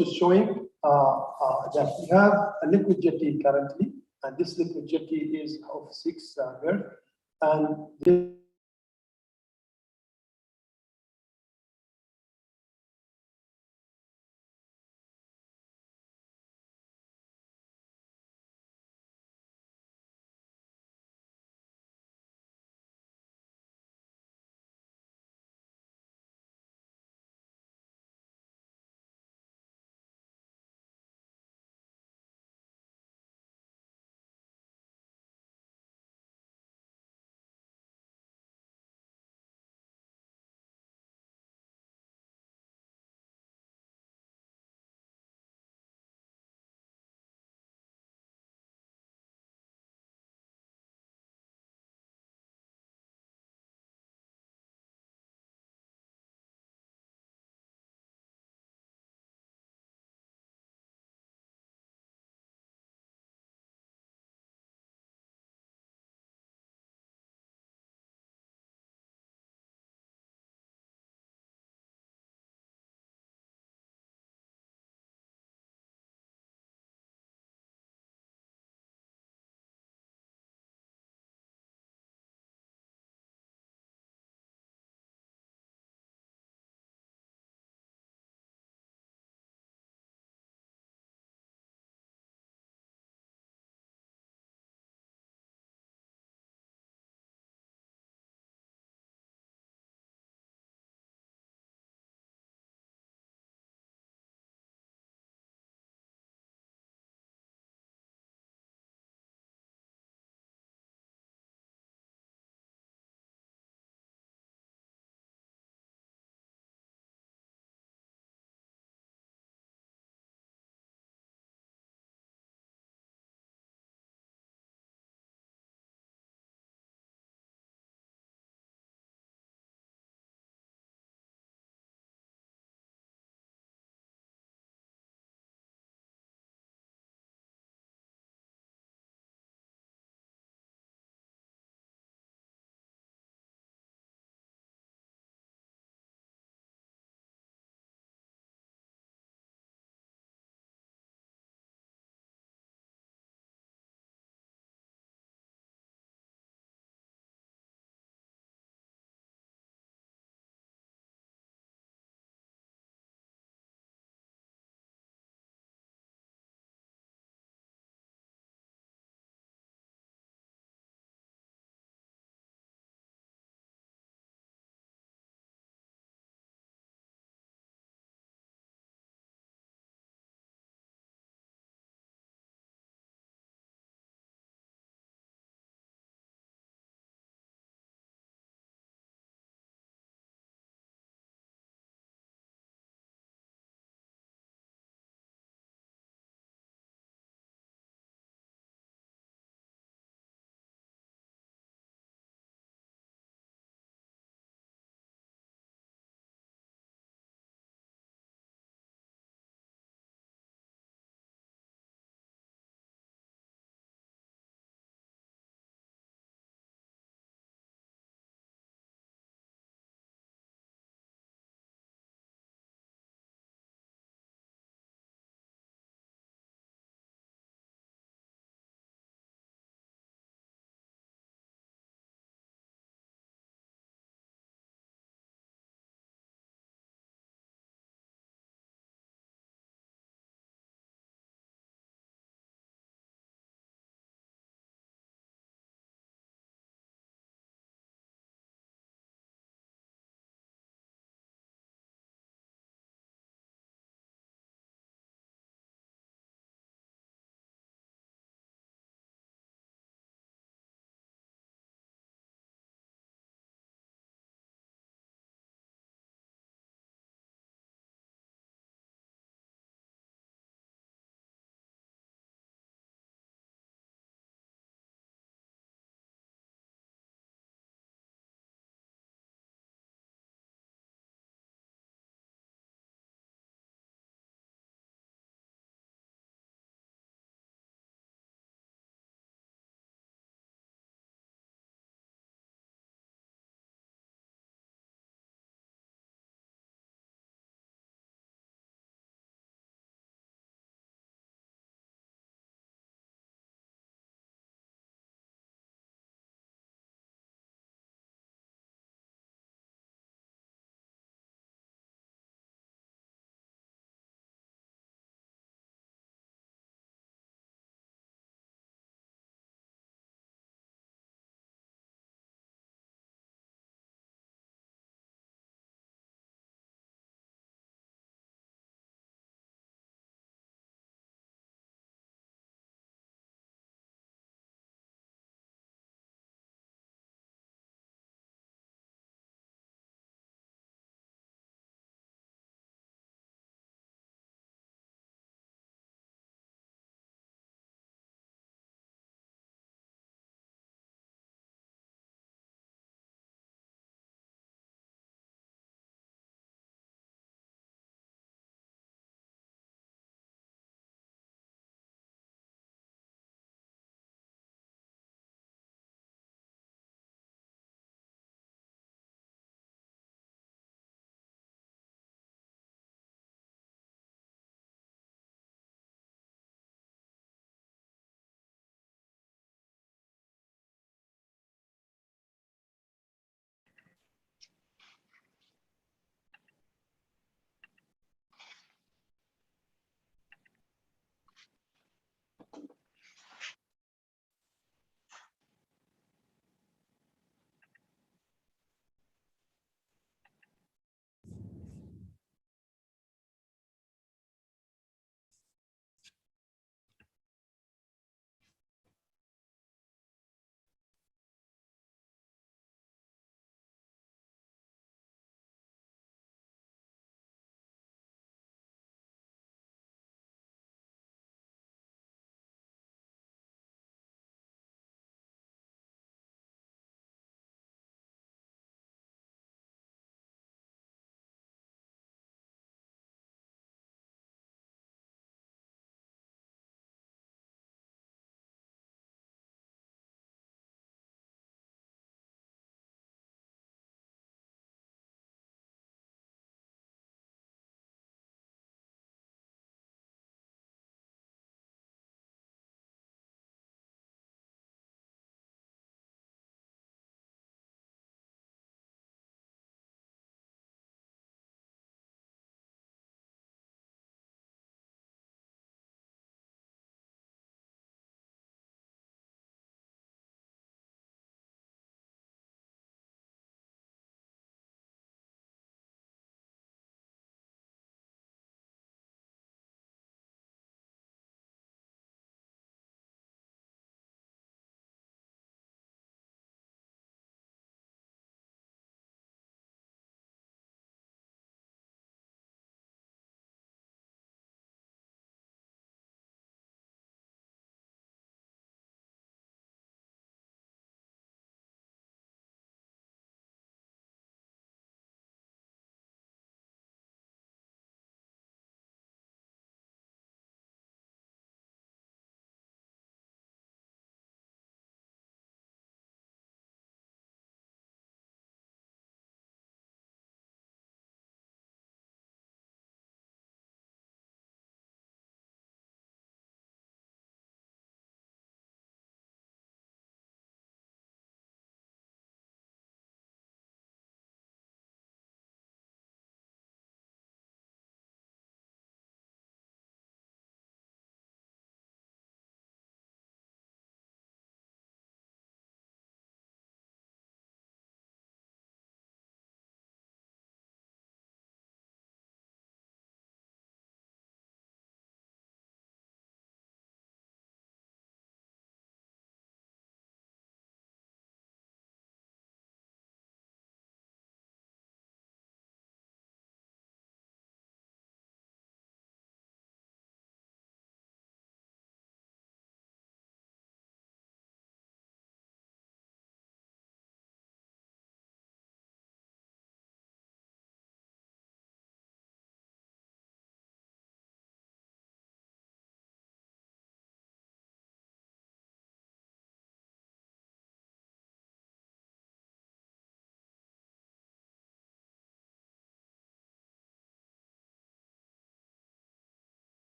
is showing that we have a liquid jetty currently, and this liquid jetty is of 6 girth, and this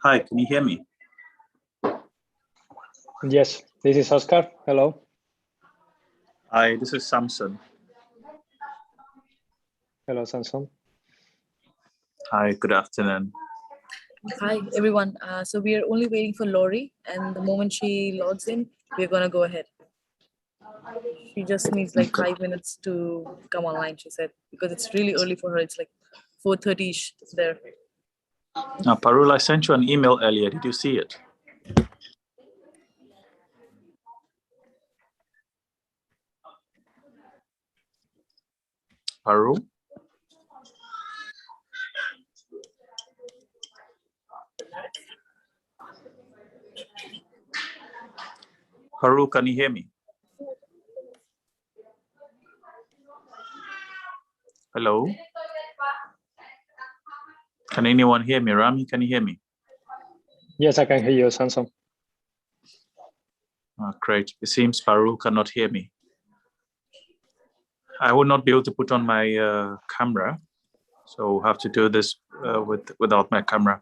Hi, can you hear me? Yes, this is Oscar. Hello. Hi, this is Samson. Hello, Samson. Hi, good afternoon. Hi, everyone. So we are only waiting for Lori, and the moment she logs in, we're gonna go ahead. She just needs like 5 minutes to come online, she said, because it's really early for her. It's like 4:30-ish there. Now, Parul, I sent you an email earlier. Did you see it? Parul? Parul, can you hear me? Hello? Can anyone hear me? Rami, can you hear me? Yes, I can hear you, Samson. Oh, great. It seems Parul cannot hear me. I will not be able to put on my camera, so have to do this without my camera.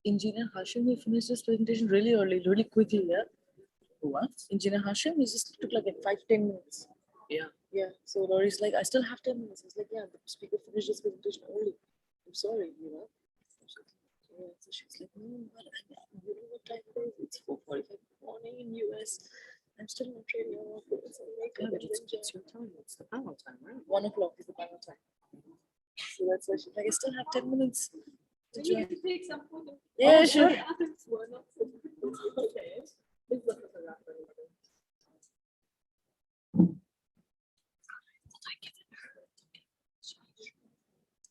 Engineer Hashim, we finished this presentation really early, really quickly, yeah? What? Engineer Hashim, it just took like 5-10 minutes. Yeah. Yeah. So Lori's like, I still have 10 minutes. I was like, yeah, the speaker finished this presentation early. I'm sorry, you know. Yeah, so she's like, no, but you know what time it is? It's 4:45 in the morning in US. I'm still not really on. So like, yeah, but it's your time. It's the panel time, right? 1 o'clock is the panel time. So that's why she's like, I still have 10 minutes. You need to take some photos. Yeah, sure. Okay.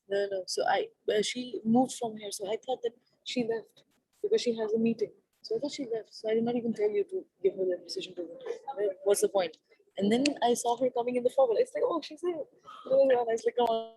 No. So she moved from here. So I thought that she left because she has a meeting. So I thought she left. So I did not even tell you to give her the decision to. What's the point? And then I saw her coming in the forward. It's like, oh, she's here. And I was like, come on.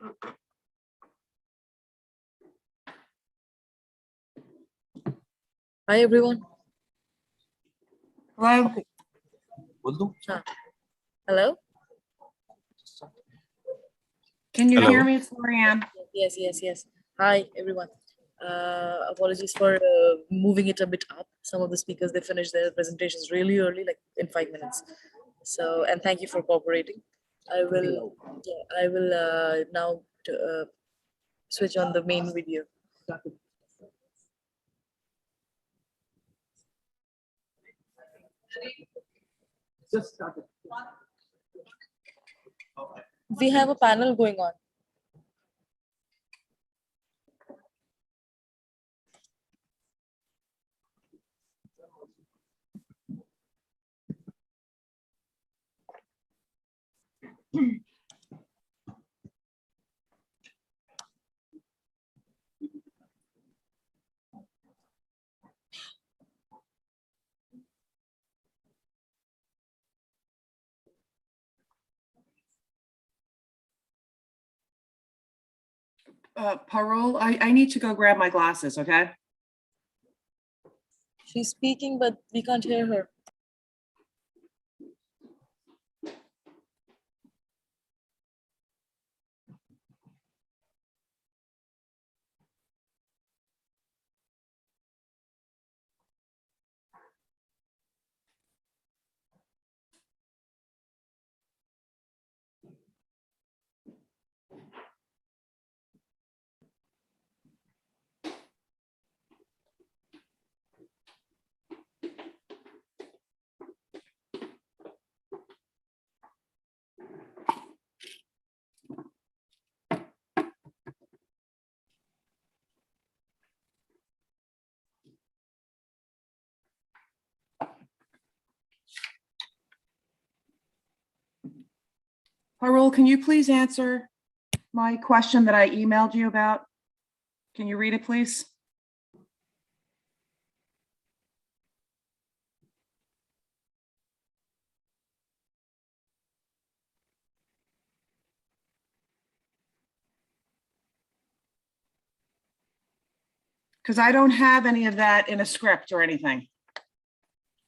Hi, everyone. Hello? Hello? Can you Hello. hear me? It's Lorianne. Yes. Hi, everyone. Apologies for moving it a bit up. Some of the speakers, they finished their presentations really early, like in 5 minutes. So, and thank you for cooperating. I will now switch on the main video. Just started. We have a panel going on. Parul, I need to go grab my glasses, okay? She's speaking, but we can't hear her. Parul, can you please answer my question that I emailed you about? Can you read it, please? Because I don't have any of that in a script or anything.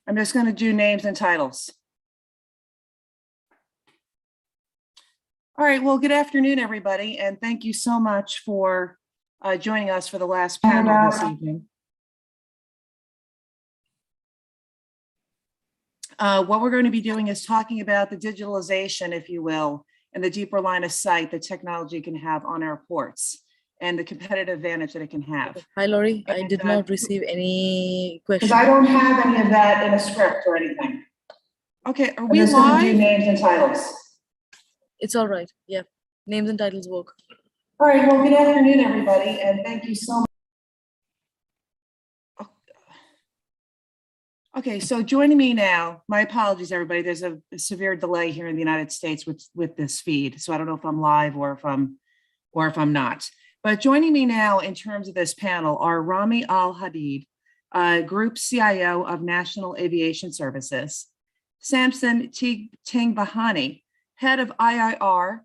I'm just going to do names and titles. All right, well, good afternoon, everybody, and thank you so much for joining us for the last panel this evening. What we're going to be doing is talking about the digitalization, if you will, and the deeper line of sight that technology can have on our ports and the competitive advantage that it can have. Hi, Lori. I And, did not receive any Because questions. I don't have any of that in a script or anything. Okay, are we just gonna do live? Names and titles. It's all right. Yeah. Names and titles work. All right, well, good afternoon, everybody, and thank you so much. Okay, so joining me now, my apologies, everybody. There's a severe delay here in the United States with this feed, so I don't know if I'm live or if I'm not. But joining me now in terms of this panel are Rami Al-Hadid, Group CIO of National Aviation Services, Samson Tingbahani, Head of IIR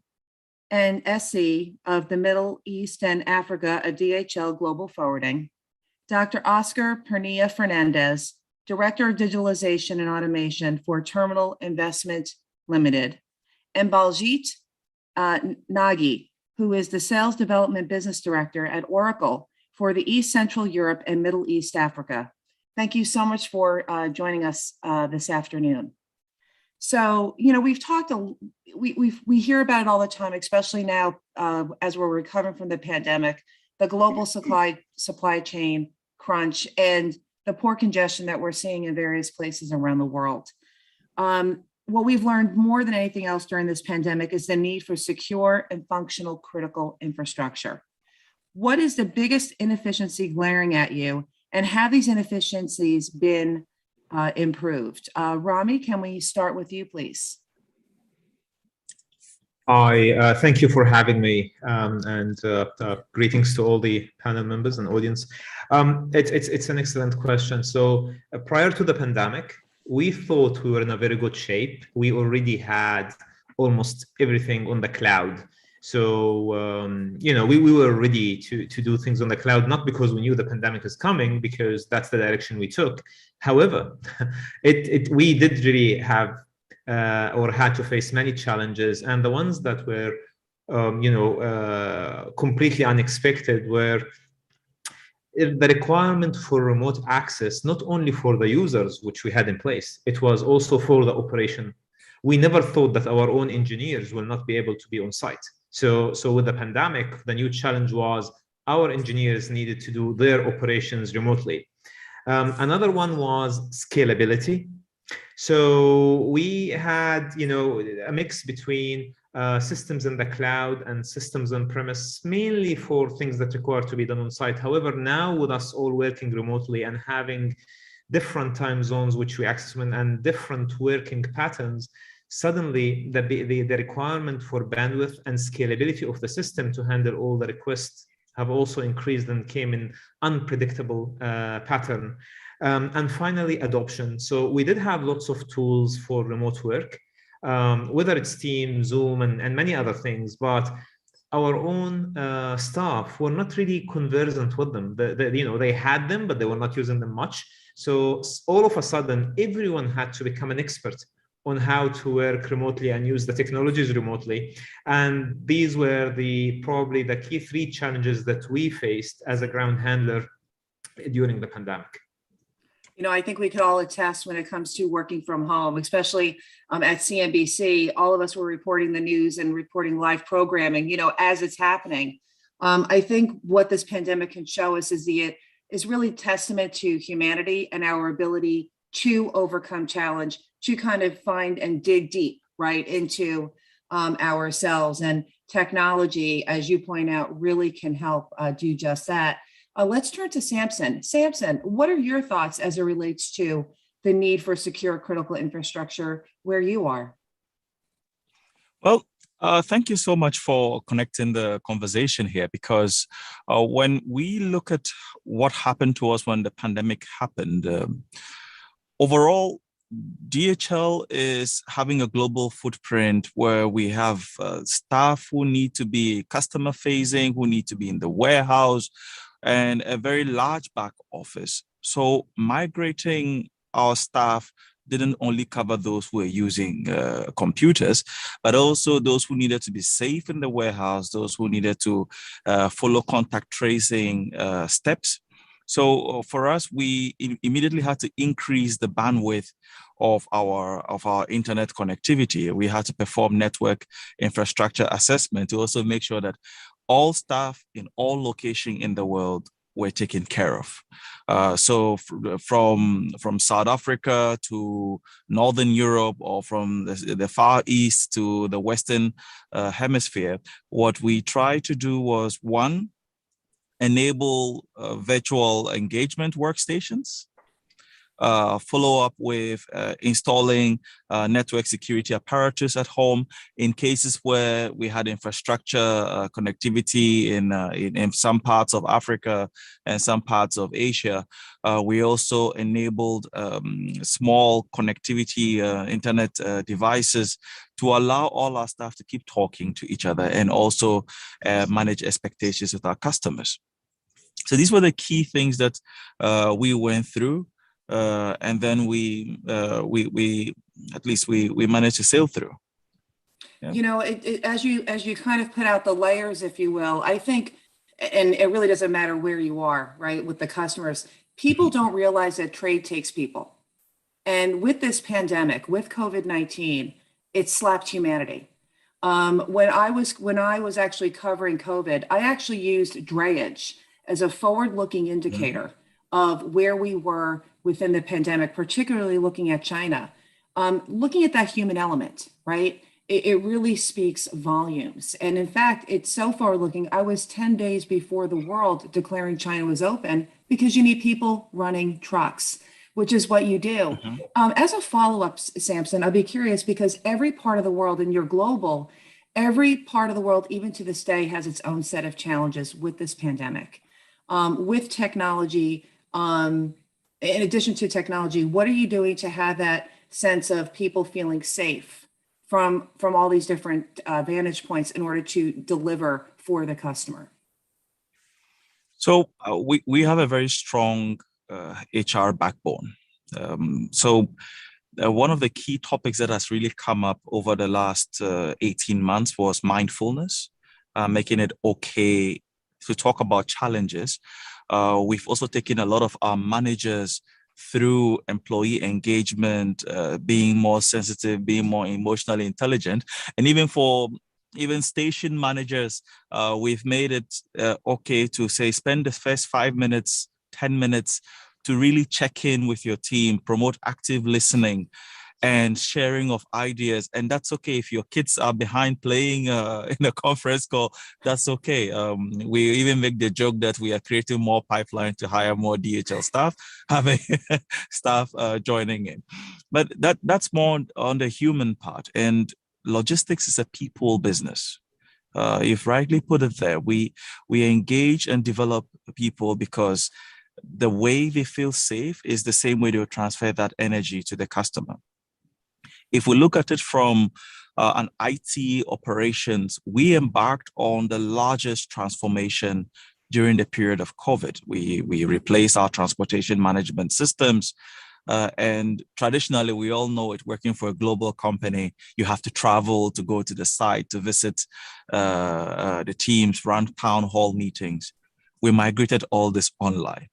and SE of the Middle East and Africa at DHL Global Forwarding, Dr. Oscar Pernia Fernandez, Director of Digitalization and Automation for Terminal Investment Limited, and Baljit Nagy, who is the Sales Development Business Director at Oracle for the East Central Europe and Middle East Africa. Thank you so much for joining us this afternoon. So, you know, we've talked, we hear about it all the time, especially now as we're recovering from the pandemic, the global supply chain crunch and the port congestion that we're seeing in various places around the world. What we've learned more than anything else during this pandemic is the need for secure and functional critical infrastructure. What is the biggest inefficiency glaring at you, and have these inefficiencies been improved? Rami, can we start with you, please? Hi, thank you for having me, and greetings to all the panel members and audience. It's an excellent question. So prior to the pandemic, we thought we were in a very good shape. We already had almost everything on the cloud. So, we were ready to do things on the cloud, not because we knew the pandemic is coming, because that's the direction we took. However, we did really have or had to face many challenges, and the ones that were, completely unexpected were the requirement for remote access, not only for the users, which we had in place, it was also for the operation. We never thought that our own engineers will not be able to be on site. So with the pandemic, the new challenge was our engineers needed to do their operations remotely. Another one was scalability. So we had, a mix between systems in the cloud and systems on premise, mainly for things that require to be done on site. However, now with us all working remotely and having different time zones which we access and different working patterns, suddenly the requirement for bandwidth and scalability of the system to handle all the requests have also increased and came in unpredictable pattern. And finally, adoption. So we did have lots of tools for remote work, whether it's Teams, Zoom, and many other things, but our own staff were not really conversant with them. They had them, but they were not using them much. So all of a sudden, everyone had to become an expert on how to work remotely and use the technologies remotely. And these were probably the key three challenges that we faced as a ground handler during the pandemic. I think we could all attest when it comes to working from home, especially at CNBC, all of us were reporting the news and reporting live programming, as it's happening. I think what this pandemic can show us is really testament to humanity and our ability to overcome challenge, to kind of find and dig deep, right, into ourselves. And technology, as you point out, really can help do just that. Let's turn to Samson. Samson, what are your thoughts as it relates to the need for secure critical infrastructure where you are? Well, thank you so much for connecting the conversation here, because when we look at what happened to us when the pandemic happened, overall, DHL is having a global footprint where we have staff who need to be customer facing, who need to be in the warehouse, and a very large back office. So migrating our staff didn't only cover those who were using computers, but also those who needed to be safe in the warehouse, those who needed to follow contact tracing steps. So for us, we immediately had to increase the bandwidth of our internet connectivity. We had to perform network infrastructure assessment to also make sure that all staff in all locations in the world were taken care of. So from South Africa to Northern Europe, or from the Far East to the Western Hemisphere, what we tried to do was, one, enable virtual engagement workstations, follow up with installing network security apparatus at home in cases where we had infrastructure connectivity in some parts of Africa and some parts of Asia. We also enabled small connectivity internet devices to allow all our staff to keep talking to each other and also manage expectations with our customers. So these were the key things that we went through. And then we managed to sail through. Yeah. As you kind of put out the layers, if you will, I think, and it really doesn't matter where you are, right, with the customers, people don't realize that trade takes people. And with this pandemic, with COVID-19, it slapped humanity. When I was actually covering COVID, I actually used drayage as a forward-looking indicator of where we were within the pandemic, particularly looking at China. Looking at that human element, right? It really speaks volumes. And in fact, it's so forward-looking. I was 10 days before the world declaring China was open, because you need people running trucks, which is what you do. As a follow-up, Samson, I'd be curious, because every part of the world, and you're global, every part of the world, even to this day, has its own set of challenges with this pandemic. With technology, in addition to technology, what are you doing to have that sense of people feeling safe from all these different vantage points in order to deliver for the customer? So we have a very strong HR backbone. One of the key topics that has really come up over the last 18 months was mindfulness, making it okay to talk about challenges. We've also taken a lot of our managers through employee engagement, being more sensitive, being more emotionally intelligent, and even station managers, we've made it okay to say, spend the first 5 minutes, 10 minutes to really check in with your team, promote active listening and sharing of ideas. And that's okay. If your kids are behind playing in a conference call, that's okay. We even make the joke that we are creating more pipeline to hire more DHL staff, having staff joining in. But that's more on the human part. And logistics is a people business. You've rightly put it there. We engage and develop people because the way they feel safe is the same way they'll transfer that energy to the customer. If we look at it from an IT operations, we embarked on the largest transformation during the period of COVID. We replaced our transportation management systems. And traditionally, we all know it, working for a global company, you have to travel to go to the site, to visit the teams, run town hall meetings. We migrated all this online,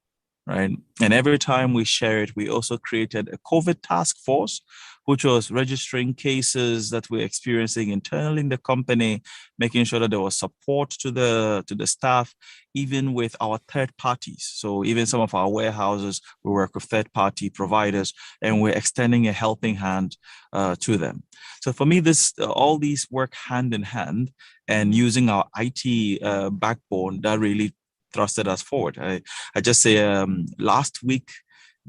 right? And every time we share it, we also created a COVID task force, which was registering cases that we're experiencing internally in the company, making sure that there was support to the staff, even with our third parties. So even some of our warehouses, we work with third party providers, and we're extending a helping hand to them. So for me, all these work hand in hand, and using our IT backbone that really thrusted us forward. I just say last week,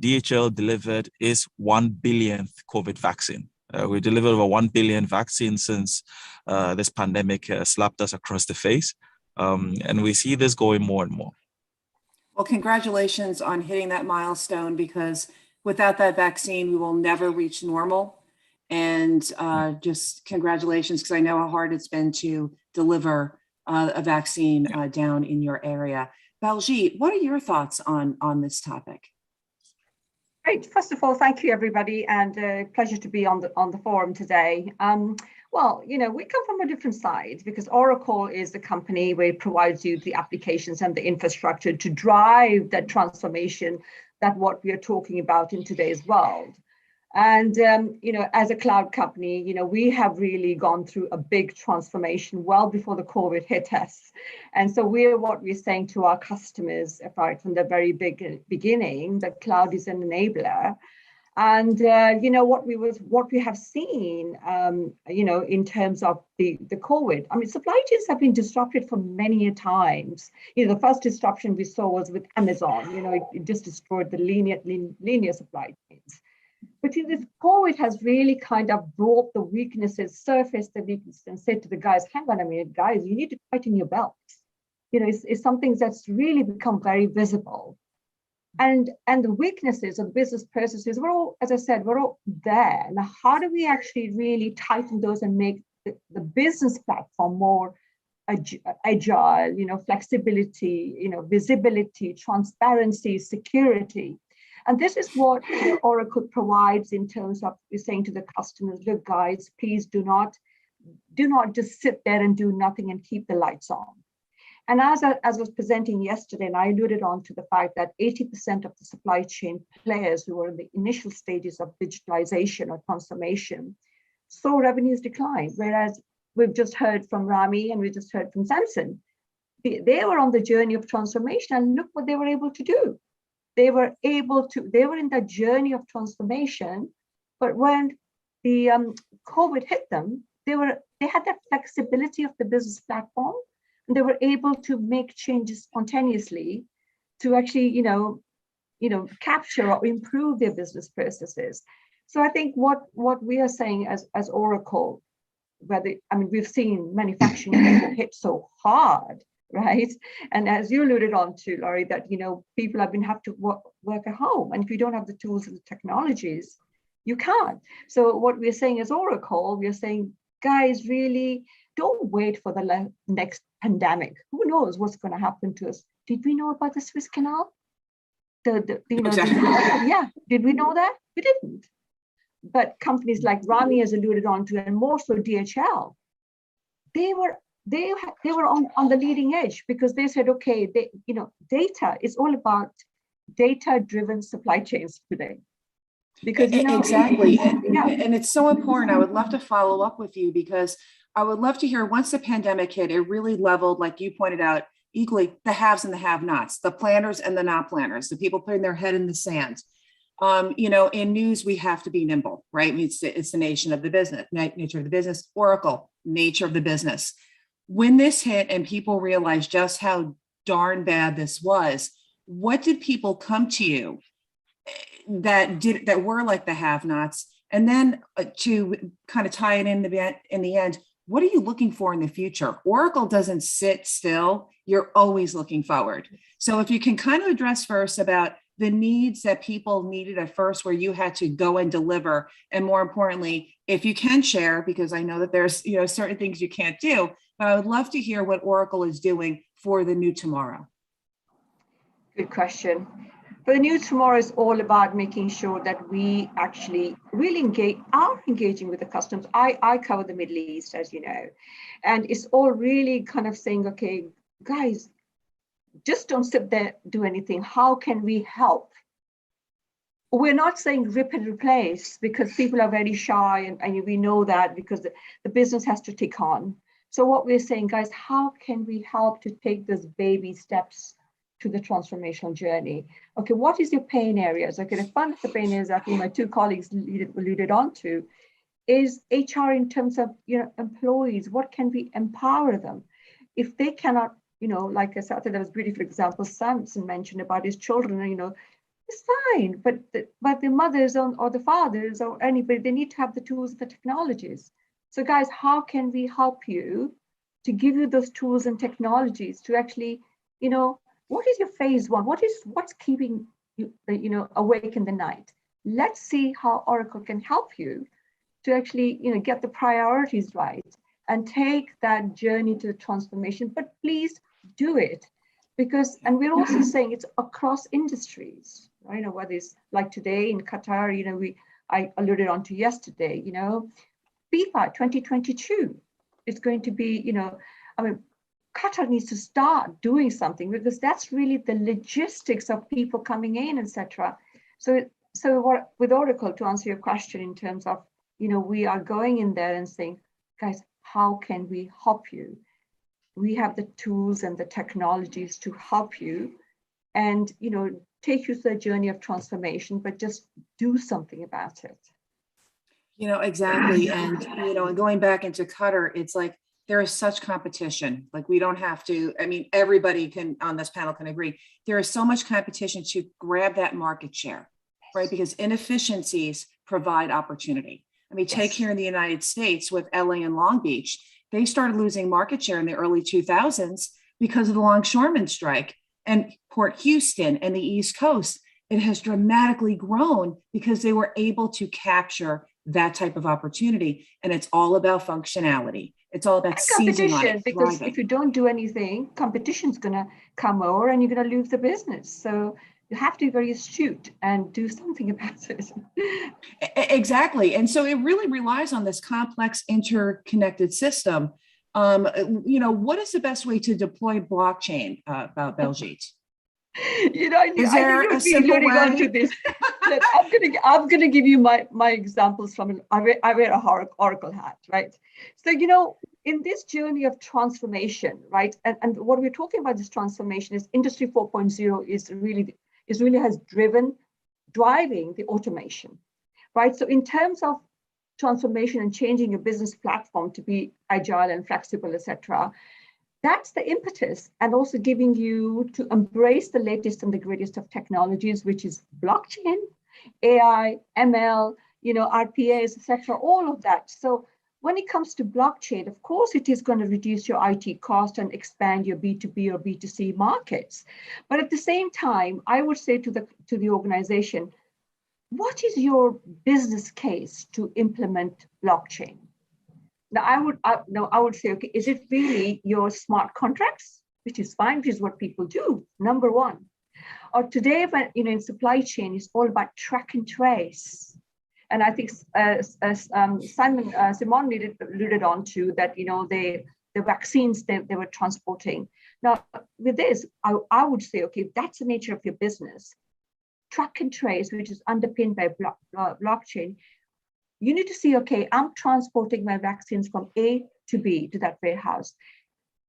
DHL delivered its 1 billionth COVID vaccine. We delivered over 1 billion vaccines since this pandemic slapped us across the face. And we see this going more and more. Well, congratulations on hitting that milestone, because without that vaccine, we will never reach normal. And just congratulations, because I know how hard it's been to deliver a vaccine down in your area. Baljeet, what are your thoughts on this topic? Great. First of all, thank you, everybody, and a pleasure to be on the forum today. Well, we come from a different side, because Oracle is the company where it provides you the applications and the infrastructure to drive that transformation, that what we are talking about in today's world. And, as a cloud company, we have really gone through a big transformation well before the COVID hit us. And so what we're saying to our customers, right from the very beginning, that cloud is an enabler. And, what we have seen, in terms of the COVID, I mean, supply chains have been disrupted for many times. The first disruption we saw was with Amazon. It just destroyed the linear supply chains. But this COVID has really kind of brought the weaknesses, surfaced the weaknesses, and said to the guys, hang on a minute, guys, you need to tighten your belts. It's something that's really become very visible. And the weaknesses of the business processes, we're all, as I said, we're all there. Now, how do we actually really tighten those and make the business platform more agile, flexibility, visibility, transparency, security? And this is what Oracle provides in terms of saying to the customers, look, guys, please do not just sit there and do nothing and keep the lights on. And as I was presenting yesterday, and I alluded on to the fact that 80% of the supply chain players who were in the initial stages of digitalization or transformation saw revenues decline, whereas we've just heard from Rami and we just heard from Samson. They were on the journey of transformation, and look what they were able to do. They were in the journey of transformation, but when the COVID hit them, they had that flexibility of the business platform, and they were able to make changes spontaneously to actually, capture or improve their business processes. So I think what we are saying as Oracle, we've seen manufacturing hit so hard, right? And as you alluded on to, Laurie, that, people have to work at home. And if you don't have the tools and the technologies, You can't. So what we're saying as Oracle, we're saying, guys, really don't wait for the next pandemic. Who knows what's going to happen to us? Did we know about the Suez Canal? Yeah, did we know that? We didn't. But companies like Rami has alluded on to, and more so DHL, they were on the leading edge, because they said, okay, data is all about data-driven supply chains today. Because exactly, yeah. and it's so important. I would love to follow up with you, because I would love to hear, once the pandemic hit, it really leveled, like you pointed out, equally the haves and the have-nots, the planners and the not planners, the people putting their head in the sand. In news, we have to be nimble, right? I mean, it's the nature of the business. Oracle, nature of the business. When this hit and people realized just how darn bad this was, what did people come to you that were like the have-nots? And then to kind of tie it in the end, what are you looking for in the future? Oracle doesn't sit still. You're always looking forward. So if you can kind of address first about the needs that people needed at first, where you had to go and deliver, and more importantly, if you can share, because I know that there's certain things you can't do, but I would love to hear what Oracle is doing for the new tomorrow. Good question. For the new tomorrow is all about making sure that we actually really engaging with the customers. I cover the Middle East, as you know, and it's all really kind of saying, okay, guys, just don't sit there, do anything. How can we help? We're not saying rip and replace, because people are very shy, and we know that, because the business has to tick on. So what we're saying, guys, how can we help to take those baby steps to the transformational journey? Okay, what is your pain areas? Okay, one of the pain areas I think my two colleagues alluded on to is HR in terms of employees. What can we empower them? If they cannot, like I said, there was a beautiful example Samson mentioned about his children, it's fine, but the mothers or the fathers or anybody, they need to have the tools and the technologies. So guys, how can we help you to give you those tools and technologies to actually, what is your phase one? What's keeping you, awake in the night? Let's see how Oracle can help you to actually, get the priorities right and take that journey to the transformation. But please do it, because, and we're also saying it's across industries. Whether it's like today in Qatar, I alluded on to yesterday, FIFA 2022 is going to be, Qatar needs to start doing something, because that's really the logistics of people coming in, etc. So what, with Oracle, to answer your question in terms of, we are going in there and saying, guys, how can we help you? We have the tools and the technologies to help you and, take you through the journey of transformation, but just do something about it. Exactly. And, and going back into Qatar, it's like, there is such competition. Like, we don't have to, everybody on this panel can agree. There is so much competition to grab that market share, right? Because inefficiencies provide opportunity. Take here in the United States with LA and Long Beach, they started losing market share in the early 2000s because of the longshoremen strike. And Port Houston and the East Coast, it has dramatically grown because they were able to capture that type of opportunity. And it's all about functionality. It's all about competition, because if you don't do anything, competition's going to come over and you're going to lose the business. So you have to be very astute and do something about it. Exactly. And so it really relies on this complex interconnected system. What is the best way to deploy blockchain, Baljit? I knew you would be alluding on to this. Look, I'm gonna give you my examples from I wear a Oracle hat, right? So in this journey of transformation, right, and what we're talking about, this transformation, is Industry 4.0 is really has driving the automation, right? So in terms of transformation and changing your business platform to be agile and flexible, etc., that's the impetus, and also giving you to embrace the latest and the greatest of technologies, which is blockchain, AI, ML, RPAs, etc., all of that. So when it comes to blockchain, of course, it is going to reduce your IT cost and expand your B2B or B2C markets. But at the same time, I would say to the organization, what is your business case to implement blockchain? Now, I would say, okay, is it really your smart contracts, which is fine, which is what people do, number one. Or today, when in supply chain, it's all about track and trace. And I think Simon alluded on to that, the vaccines they were transporting. Now, with this, I would say, okay, if that's the nature of your business, track and trace, which is underpinned by blockchain, you need to see, okay, I'm transporting my vaccines from A to B to that warehouse.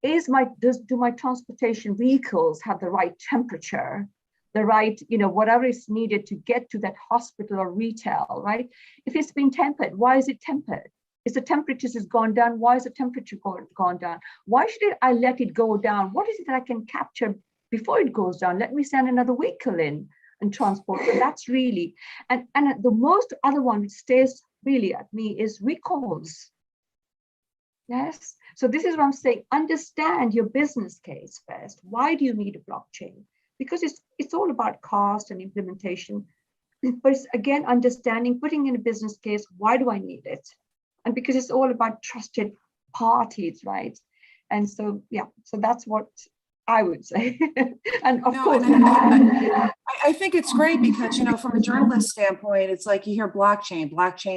Do my transportation vehicles have the right temperature, the right, whatever is needed to get to that hospital or retail, right? If it's been tempered, why is it tempered? If the temperature has gone down, why is the temperature gone down? Why should I let it go down? What is it that I can capture before it goes down? Let me send another vehicle in and transport. And that's really, and the most other one which stays really at me is recalls. Yes. So this is what I'm saying. Understand your business case first. Why do you need a blockchain? Because it's all about cost and implementation. But it's again understanding, putting in a business case, why do I need it? And because it's all about trusted parties, right? And so yeah, so that's what I would say. And of course, I think it's great because from a journalist standpoint, it's like you hear blockchain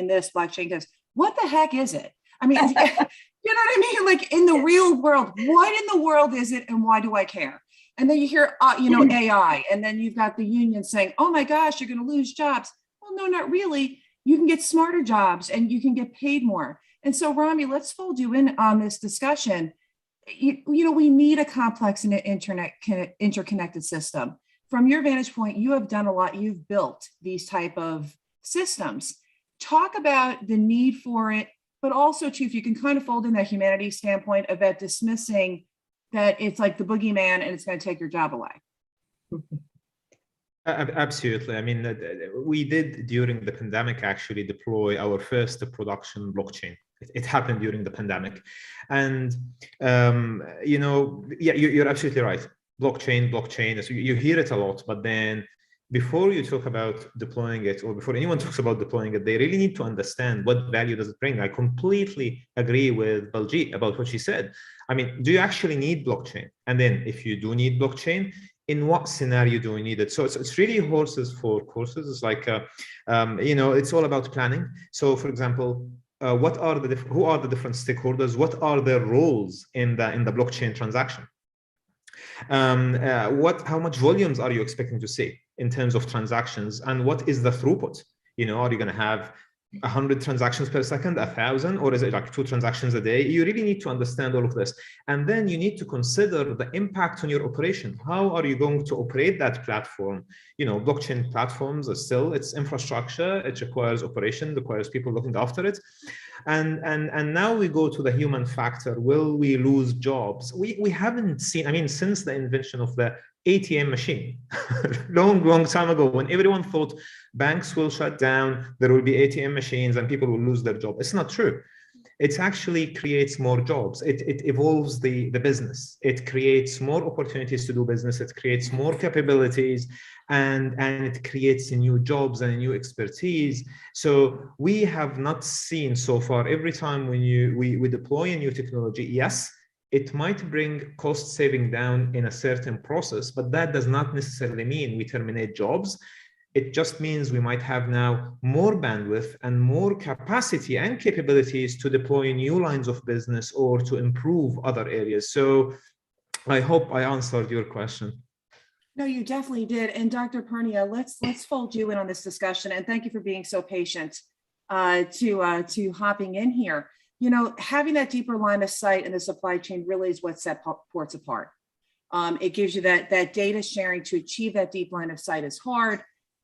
this, blockchain this. What the heck is it? I mean, you know what I mean? Like in the real world, what in the world is it and why do I care? And then you hear, AI, and then you've got the union saying, oh my gosh, you're going to lose jobs. Well, no, not really. You can get smarter jobs and you can get paid more. And so, Rami, let's fold you in on this discussion. We need a complex and interconnected system. From your vantage point, you have done a lot. You've built these type of systems. Talk about the need for it, but also, too, if you can kind of fold in that humanities standpoint about dismissing that it's like the boogeyman and it's going to take your job away. Absolutely. I mean, we did during the pandemic actually deploy our first production blockchain. It happened during the pandemic. And, yeah, you're absolutely right. Blockchain, so you hear it a lot, but then before you talk about deploying it, or before anyone talks about deploying it, they really need to understand what value does it bring. I completely agree with Baljeet about what she said. I mean, do you actually need blockchain? And then if you do need blockchain, in what scenario do we need it? So it's really horses for courses. It's like, it's all about planning. So for example, who are the different stakeholders? What are their roles in the blockchain transaction? How much volumes are you expecting to see in terms of transactions, and what is the throughput? Are you going to have 100 transactions per second, 1,000, or is it like 2 transactions a day? You really need to understand all of this, and then you need to consider the impact on your operation. How are you going to operate that platform? Blockchain platforms are still, it's infrastructure, it requires operation, requires people looking after it. And now we go to the human factor. Will we lose jobs? We haven't seen, I mean, since the invention of the ATM machine, long time ago, when everyone thought banks will shut down, there will be ATM machines and people will lose their job. It's not true. It actually creates more jobs. It evolves the business. It creates more opportunities to do business. It creates more capabilities, and it creates new jobs and new expertise. So we have not seen so far, every time when we deploy a new technology, yes, it might bring cost saving down in a certain process, but that does not necessarily mean we terminate jobs. It just means we might have now more bandwidth and more capacity and capabilities to deploy new lines of business or to improve other areas. So I hope I answered your question. No, you definitely did. And Dr. Purnia, let's fold you in on this discussion. And thank you for being so patient to hopping in here. Having that deeper line of sight in the supply chain really is what sets ports apart. It gives you that data sharing. To achieve that deep line of sight is hard.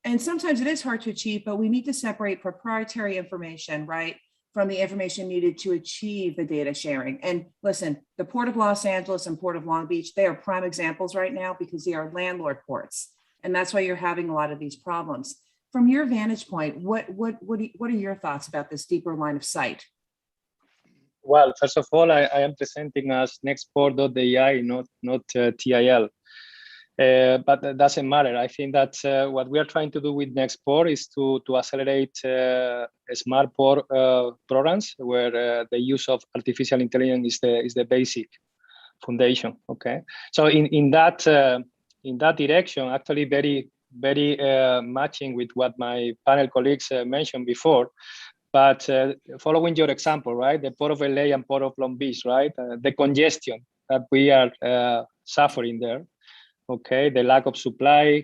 And sometimes it is hard to achieve, but we need to separate proprietary information, right, from the information needed to achieve the data sharing. And listen, the Port of Los Angeles and Port of Long Beach, they are prime examples right now because they are landlord ports. And that's why you're having a lot of these problems. From your vantage point, what are your thoughts about this deeper line of sight? Well, first of all, I am presenting as nextport.ai, not TIL. But that doesn't matter. I think that what we are trying to do with Nextport is to accelerate smart port programs where the use of artificial intelligence is the basic foundation. Okay, so in that direction, actually very matching with what my panel colleagues mentioned before. But following your example, right, the Port of LA and Port of Long Beach, right, the congestion that we are suffering there, okay, the lack of supply,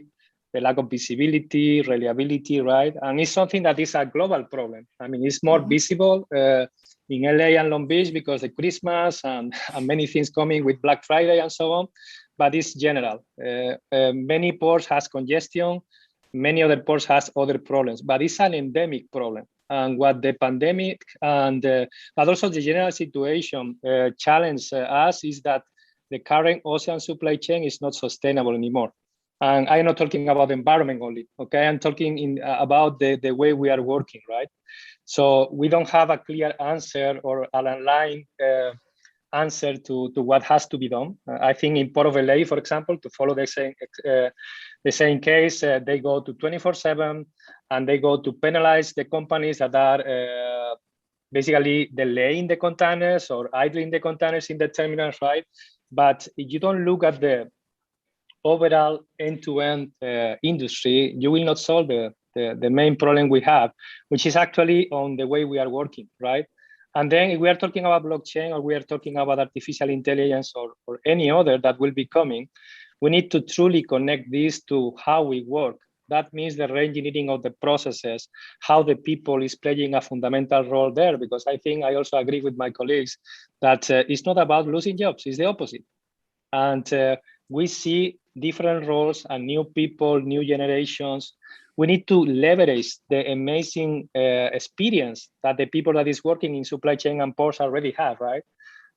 the lack of visibility, reliability, right, and it's something that is a global problem. I mean, it's more visible in LA and Long Beach because of Christmas and many things coming with Black Friday and so on, but it's general. Many ports has congestion, many other ports has other problems, but it's an endemic problem. And what the pandemic and but also the general situation challenge us is that the current ocean supply chain is not sustainable anymore. And I'm not talking about the environment only, okay? I'm talking about the way we are working, right? So we don't have a clear answer or an aligned answer to what has to be done. I think in Port of LA, for example, to follow the same case, they go to 24/7 and they go to penalize the companies that are basically delaying the containers or idling the containers in the terminals, right? But if you don't look at the overall end-to-end industry, you will not solve the main problem we have, which is actually on the way we are working, right? And then if we are talking about blockchain or we are talking about artificial intelligence or any other that will be coming, we need to truly connect this to how we work. That means the re-engineering of the processes, how the people is playing a fundamental role there, because I think I also agree with my colleagues that it's not about losing jobs, it's the opposite. And we see different roles and new people, new generations. We need to leverage the amazing experience that the people that is working in supply chain and ports already have, right?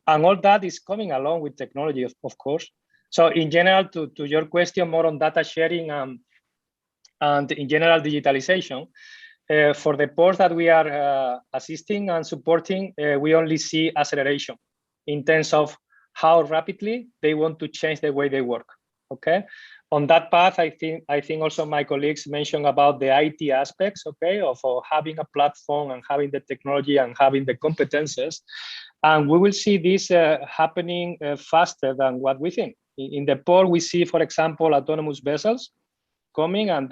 And all that is coming along with technology, of course. So in general, to your question more on data sharing and in general digitalization, for the ports that we are assisting and supporting, we only see acceleration in terms of how rapidly they want to change the way they work, okay? On that path, I think also my colleagues mentioned about the IT aspects, okay, of having a platform and having the technology and having the competences. And we will see this happening faster than what we think. In the port, we see, for example, autonomous vessels coming, and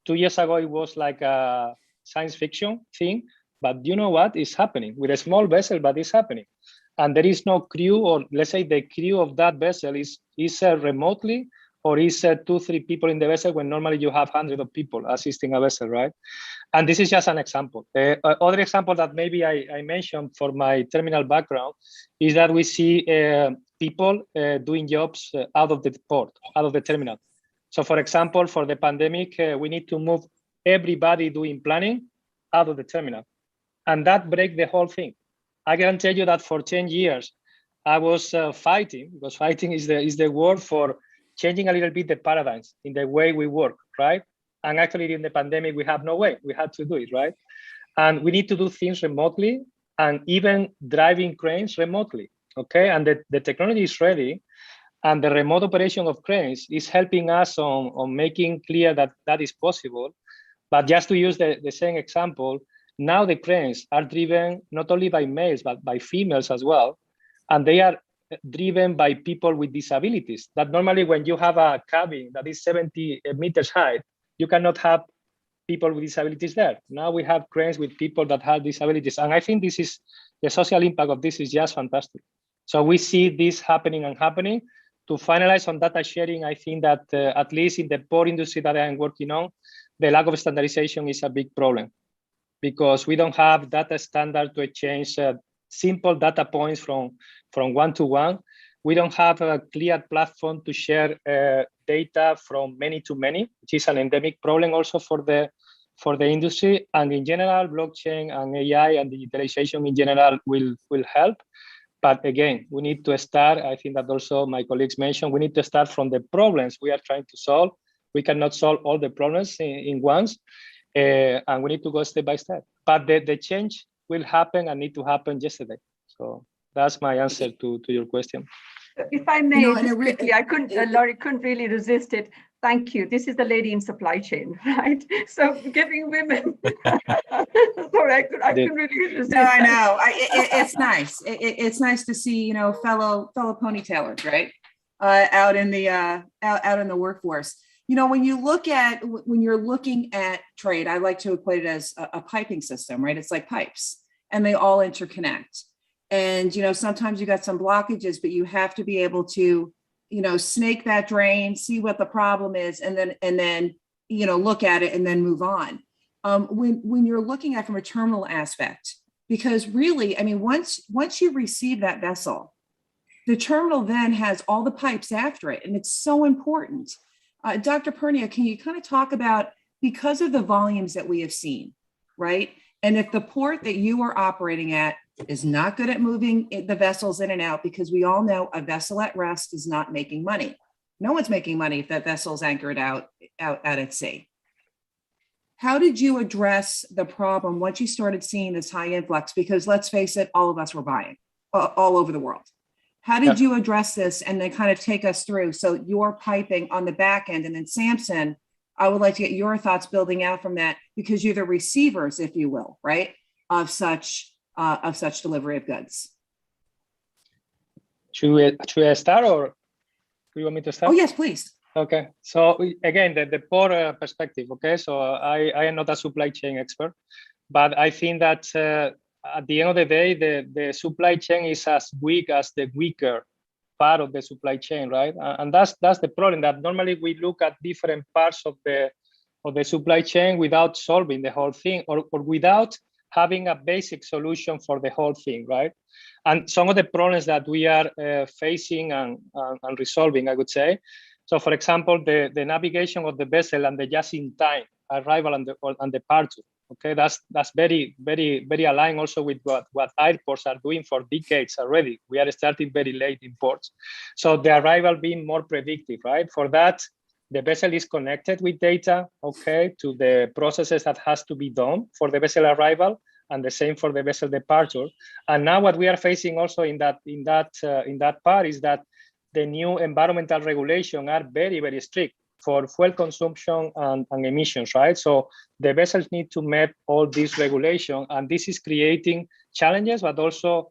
2 years ago, it was like a science fiction thing, but you know what is happening with a small vessel, but it's happening. And there is no crew, or let's say the crew of that vessel is remotely, or is 2-3 people in the vessel when normally you have hundreds of people assisting a vessel, right? And this is just an example. Other example that maybe I mentioned for my terminal background is that we see people doing jobs out of the port, out of the terminal. So for example, for the pandemic, we need to move everybody doing planning out of the terminal. And that breaks the whole thing. I can tell you that for 10 years, I was fighting, because fighting is the word for changing a little bit the paradigms in the way we work, right? And actually in the pandemic, we have no way, we had to do it, right? And we need to do things remotely and even driving cranes remotely, okay? And the technology is ready, and the remote operation of cranes is helping us on making clear that that is possible. But just to use the same example, now the cranes are driven not only by males, but by females as well. And they are driven by people with disabilities. That normally when you have a cabin that is 70 meters high, you cannot have people with disabilities there. Now we have cranes with people that have disabilities. And I think this is, the social impact of this is just fantastic. So we see this happening and happening. To finalize on data sharing, I think that at least in the port industry that I am working on, the lack of standardization is a big problem, because we don't have data standard to exchange simple data points from one to one. We don't have a clear platform to share data from many to many, which is an endemic problem also for the industry. And in general, blockchain and AI and digitalization in general will help. But again, we need to start, I think that also my colleagues mentioned, we need to start from the problems we are trying to solve. We cannot solve all the problems in once, and we need to go step by step. But the change will happen and need to happen yesterday. So that's my answer to your question. If I may, You know, and just quickly, I couldn't, Laurie couldn't really resist it. Thank you. This is the lady in supply chain, right? So giving women, sorry, I couldn't really resist. No, I know. It's nice. It's nice to see, you know, fellow ponytailers, right? Out in the workforce. You know, when you're looking at trade, I like to equate it as a piping system, right? It's like pipes and they all interconnect. And, you know, sometimes you got some blockages, but you have to be able to, you know, snake that drain, see what the problem is, and then, you know, look at it and then move on. When you're looking at from a terminal aspect, because really, I mean, once you receive that vessel, the terminal then has all the pipes after it, and it's so important. Dr. Pernia, can you kind of talk about, because of the volumes that we have seen, right? And if the port that you are operating at is not good at moving the vessels in and out, because we all know a vessel at rest is not making money. No one's making money if that vessel's anchored out at sea. How did you address the problem once you started seeing this high influx? Because let's face it, all of us were buying all over the world. How did you address this, and then kind of take us through? So your piping on the back end, and then Samson, I would like to get your thoughts building out from that, because you're the receivers, if you will, right, of such delivery of goods. Should I start, or do you want me to start? Oh, yes, please. Okay. So again, the port perspective. Okay. So I am not a supply chain expert, but I think that at the end of the day, the supply chain is as weak as the weaker part of the supply chain, right? And that's the problem, that normally we look at different parts of the supply chain without solving the whole thing, or without having a basic solution for the whole thing, right? And some of the problems that we are facing and resolving, I would say. So, for example, the navigation of the vessel and the just-in-time arrival and departure. Okay, that's very, very, very aligned also with what airports are doing for decades already. We are starting very late in ports. So the arrival being more predictive, right? For that, the vessel is connected with data, okay, to the processes that has to be done for the vessel arrival, and the same for the vessel departure. And now what we are facing also in that part is that the new environmental regulations are very, very strict for fuel consumption and emissions, right? So the vessels need to meet all these regulations, and this is creating challenges, but also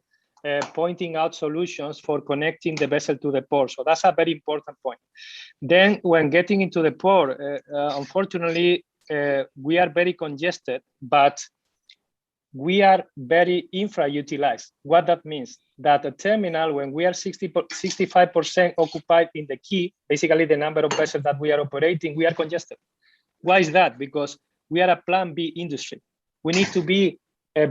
pointing out solutions for connecting the vessel to the port. So that's a very important point. Then when getting into the port, unfortunately, we are very congested, but we are very infrautilized. What that means? That a terminal, when we are 65% occupied in the quay, basically the number of vessels that we are operating, we are congested. Why is that? Because we are a plan B industry. We need to be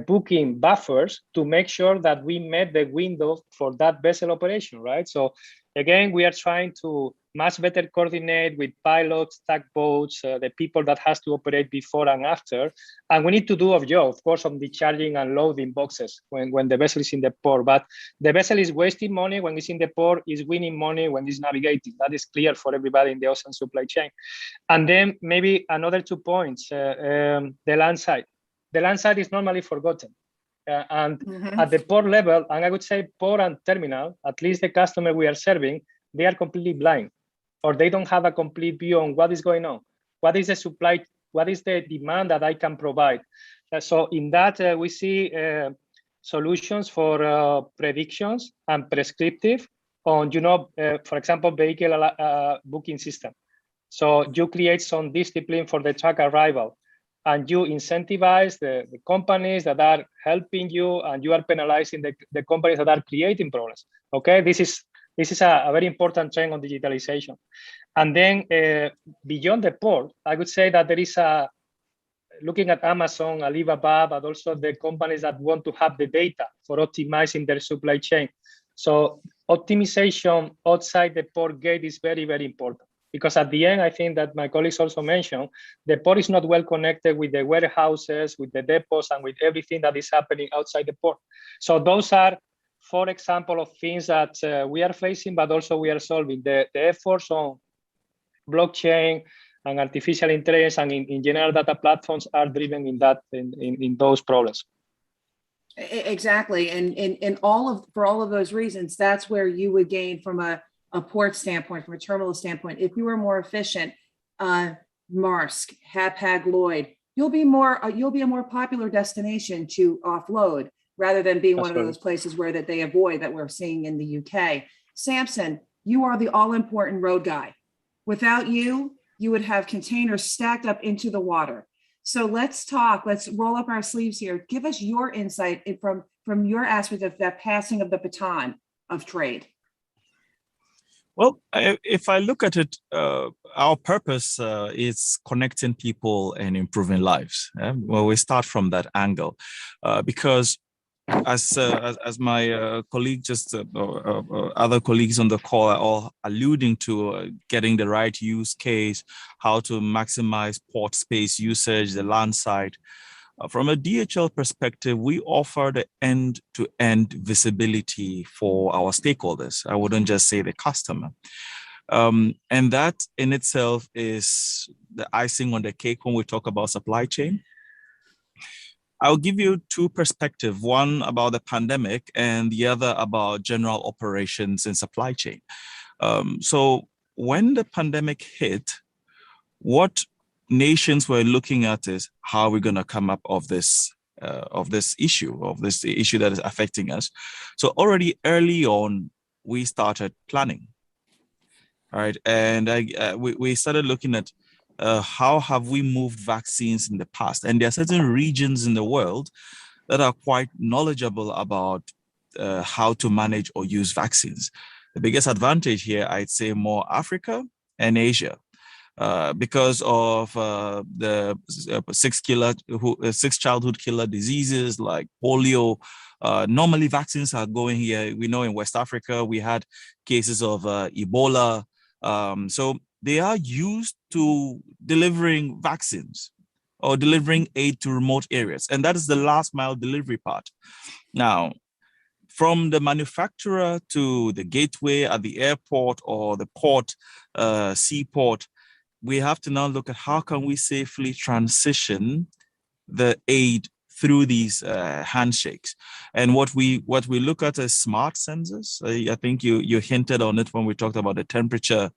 booking buffers to make sure that we met the window for that vessel operation, right? So again, we are trying to much better coordinate with pilots, tugboats, the people that has to operate before and after. And we need to do a job, of course, on the charging and loading boxes when the vessel is in the port. But the vessel is wasting money when it's in the port, is winning money when it's navigating. That is clear for everybody in the ocean supply chain. And then maybe another 2 points, the land side. The land side is normally forgotten. At the port level, and I would say port and terminal, at least the customer we are serving, they are completely blind, or they don't have a complete view on what is going on. What is the supply? What is the demand that I can provide? So in that, we see solutions for predictions and prescriptive on, for example, vehicle booking system. So you create some discipline for the truck arrival, and you incentivize the companies that are helping you, and you are penalizing the companies that are creating problems. Okay, this is a very important trend on digitalization. And then beyond the port, I would say that there is looking at Amazon, Alibaba, but also the companies that want to have the data for optimizing their supply chain. So optimization outside the port gate is very, very important. Because at the end, I think that my colleagues also mentioned, the port is not well connected with the warehouses, with the depots, and with everything that is happening outside the port. So those are 4 examples of things that we are facing, but also we are solving. The efforts on blockchain and artificial intelligence and in general data platforms are driven in those problems. Exactly. And for all of those reasons, that's where you would gain from a port standpoint, from a terminal standpoint. If you were more efficient, Maersk, Hapag Lloyd, you'll be a more popular destination to offload rather than being one of those places where that they avoid that we're seeing in the UK. Samson, you are the all-important road guy. Without you, you would have containers stacked up into the water. So let's roll up our sleeves here. Give us your insight from your aspect of that passing of the baton of trade. Well, if I look at it, our purpose is connecting people and improving lives. Well, we start from that angle because as my colleague other colleagues on the call are all alluding to, getting the right use case, how to maximize port space usage, the land side. From a DHL perspective, we offer the end-to-end visibility for our stakeholders. I wouldn't just say the customer. And that in itself is the icing on the cake when we talk about supply chain. I'll give you two perspectives, one about the pandemic and the other about general operations in supply chain. So when the pandemic hit, what nations were looking at is how are we going to come up of this issue that is affecting us. So already early on, we started planning, all right? And we started looking at how have we moved vaccines in the past? And there are certain regions in the world that are quite knowledgeable about how to manage or use vaccines. The biggest advantage here, I'd say more Africa and Asia. Because of the six childhood killer diseases like polio. Normally vaccines are going here. We know in West Africa, we had cases of Ebola. So they are used to delivering vaccines or delivering aid to remote areas. And that is the last mile delivery part. Now, from the manufacturer to the gateway at the airport or the port, seaport, we have to now look at how can we safely transition the aid through these handshakes. And what we look at is smart sensors. I think you hinted on it when we talked about the temperature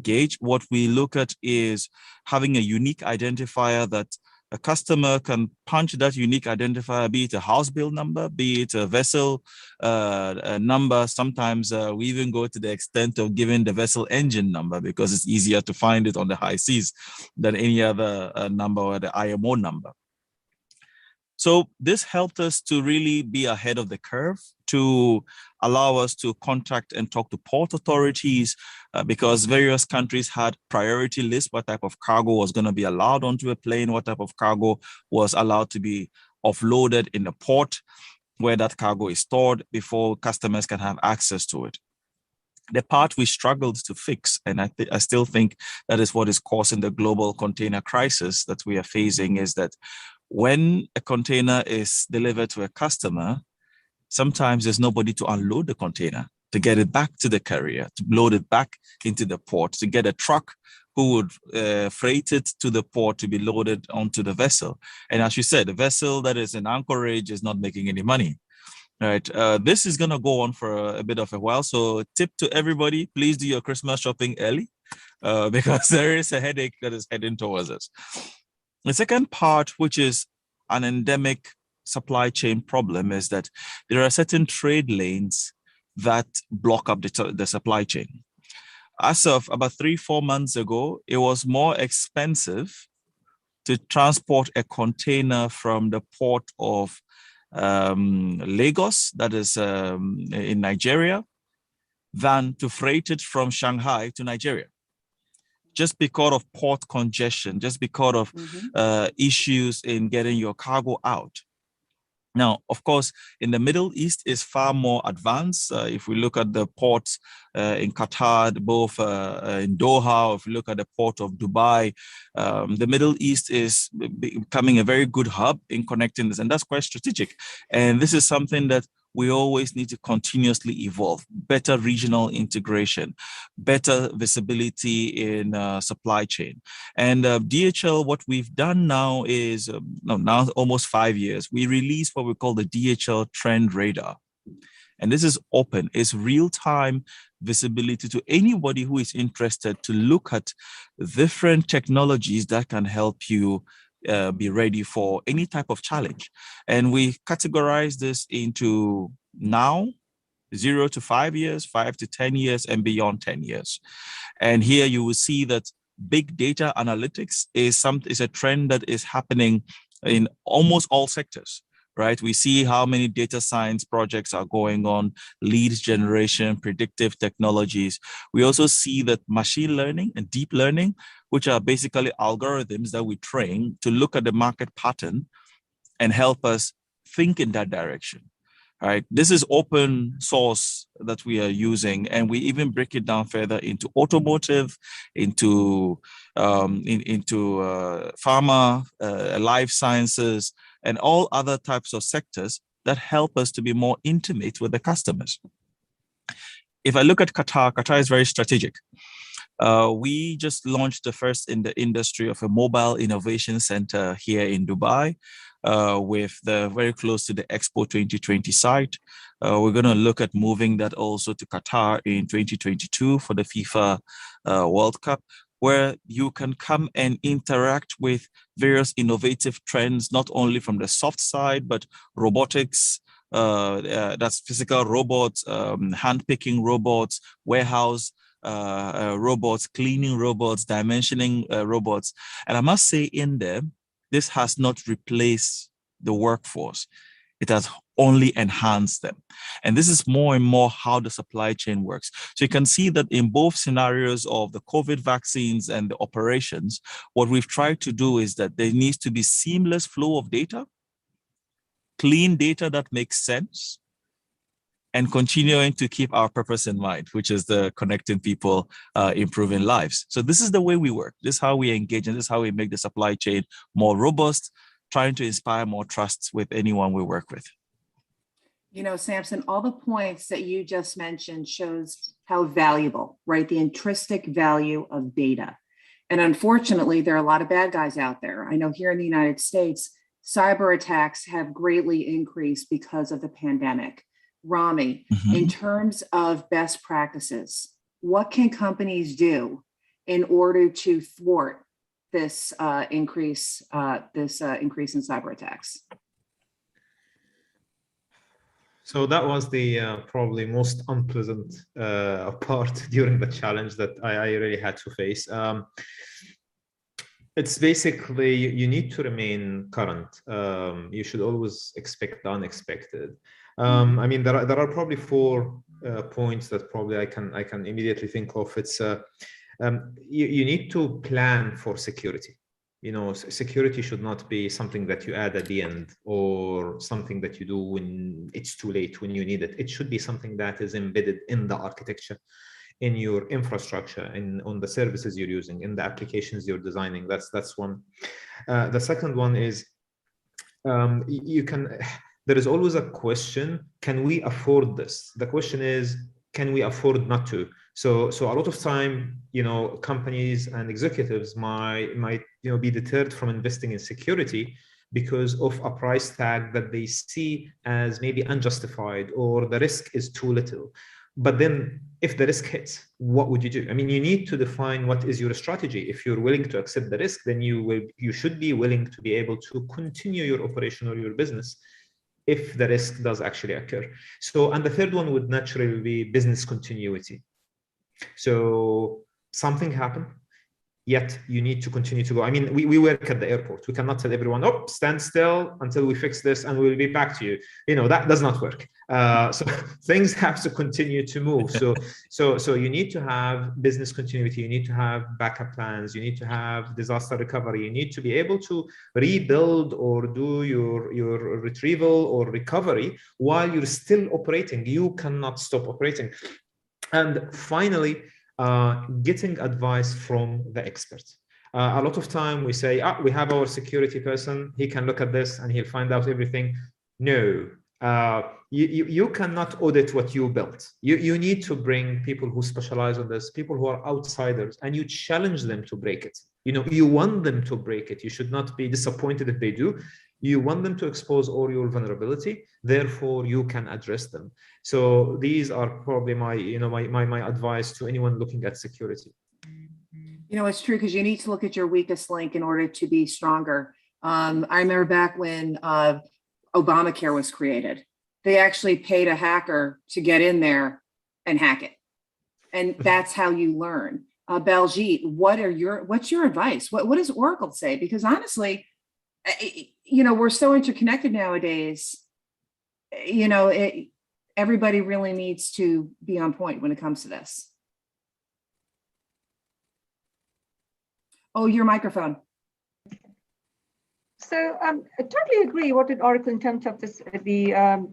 gauge. What we look at is having a unique identifier that a customer can punch that unique identifier, be it a house bill number, be it a vessel number. Sometimes we even go to the extent of giving the vessel engine number because it's easier to find it on the high seas than any other number or the IMO number. So this helped us to really be ahead of the curve, to allow us to contact and talk to port authorities because various countries had priority lists, what type of cargo was going to be allowed onto a plane, what type of cargo was allowed to be offloaded in the port where that cargo is stored before customers can have access to it. The part we struggled to fix, and I still think that is what is causing the global container crisis that we are facing, is that when a container is delivered to a customer, sometimes there's nobody to unload the container, to get it back to the carrier, to load it back into the port, to get a truck who would freight it to the port to be loaded onto the vessel. And as you said, the vessel that is in anchorage is not making any money. All right, this is going to go on for a bit of a while. So tip to everybody, please do your Christmas shopping early because there is a headache that is heading towards us. The second part, which is an endemic supply chain problem, is that there are certain trade lanes that block up the supply chain. As of about 3-4 months ago, it was more expensive to transport a container from the port of Lagos, that is in Nigeria, than to freight it from Shanghai to Nigeria. Just because of port congestion, just because of issues in getting your cargo out. Now, of course, in the Middle East is far more advanced. If we look at the ports in Qatar, both in Doha, if we look at the port of Dubai, the Middle East is becoming a very good hub in connecting this, and that's quite strategic. And this is something that we always need to continuously evolve, better regional integration, better visibility in supply chain. And DHL, what we've done now is, now almost 5 years, we released what we call the DHL Trend Radar. And this is open, it's real-time visibility to anybody who is interested to look at different technologies that can help you be ready for any type of challenge. And we categorize this into now, 0 to 5 years, 5 to 10 years, and beyond 10 years. And here you will see that big data analytics is a trend that is happening in almost all sectors. Right? We see how many data science projects are going on, leads generation, predictive technologies. We also see that machine learning and deep learning, which are basically algorithms that we train to look at the market pattern and help us think in that direction. Right? This is open source that we are using, and we even break it down further into automotive, into pharma, life sciences, and all other types of sectors that help us to be more intimate with the customers. If I look at Qatar, Qatar is very strategic. We just launched the first in the industry of a mobile innovation center here in Dubai, with very close to the Expo 2020 site. We're going to look at moving that also to Qatar in 2022 for the FIFA World Cup, where you can come and interact with various innovative trends, not only from the soft side, but robotics, that's physical robots, hand-picking robots, warehouse robots, cleaning robots, dimensioning robots. And I must say in there, this has not replaced the workforce. It has only enhanced them. And this is more and more how the supply chain works. So you can see that in both scenarios of the COVID vaccines and the operations, what we've tried to do is that there needs to be seamless flow of data, clean data that makes sense, and continuing to keep our purpose in mind, which is the connecting people, improving lives. So this is the way we work. This is how we engage, and this is how we make the supply chain more robust, trying to inspire more trust with anyone we work with. You know, Samson, all the points that you just mentioned shows how valuable, right? The intrinsic value of data. And unfortunately, there are a lot of bad guys out there. I know here in the United States, cyber attacks have greatly increased because of the pandemic. Rami, in terms of best practices, what can companies do in order to thwart this increase in cyber attacks? So that was the probably most unpleasant part during the challenge that I really had to face. It's basically, you need to remain current. You should always expect the unexpected. I mean, there are probably 4 points that probably I can immediately think of. It's you need to plan for security. You know, security should not be something that you add at the end or something that you do when it's too late, when you need it. It should be something that is embedded in the architecture, in your infrastructure, and on the services you're using, in the applications you're designing. That's one. The second one is there is always a question: can we afford this? The question is, can we afford not to? So a lot of time, you know, companies and executives might be deterred from investing in security because of a price tag that they see as maybe unjustified, or the risk is too little. But then if the risk hits, what would you do? I mean, you need to define what is your strategy. If you're willing to accept the risk, then you should be willing to be able to continue your operation or your business if the risk does actually occur. So, and the third one would naturally be business continuity. So something happened, yet you need to continue to go. I mean, we work at the airport. We cannot tell everyone, oh, stand still until we fix this and we'll be back to you. You know, that does not work. So things have to continue to move. So you need to have business continuity. You need to have backup plans. You need to have disaster recovery. You need to be able to rebuild or do your retrieval or recovery while you're still operating. You cannot stop operating. And finally, getting advice from the experts. A lot of time we say, we have our security person, he can look at this and he'll find out everything. No, you cannot audit what you built. You need to bring people who specialize on this, people who are outsiders, and you challenge them to break it. You want them to break it. You should not be disappointed if they do. You want them to expose all your vulnerability, therefore you can address them. So these are probably my advice to anyone looking at security. It's true, because you need to look at your weakest link in order to be stronger. I remember back when Obamacare was created, they actually paid a hacker to get in there and hack it. And that's how you learn. Baljeet, what's your advice? What does Oracle say? Because honestly, we're so interconnected nowadays. Everybody really needs to be on point when it comes to this. Oh, your microphone. So I totally agree. What did Oracle in terms of this, we're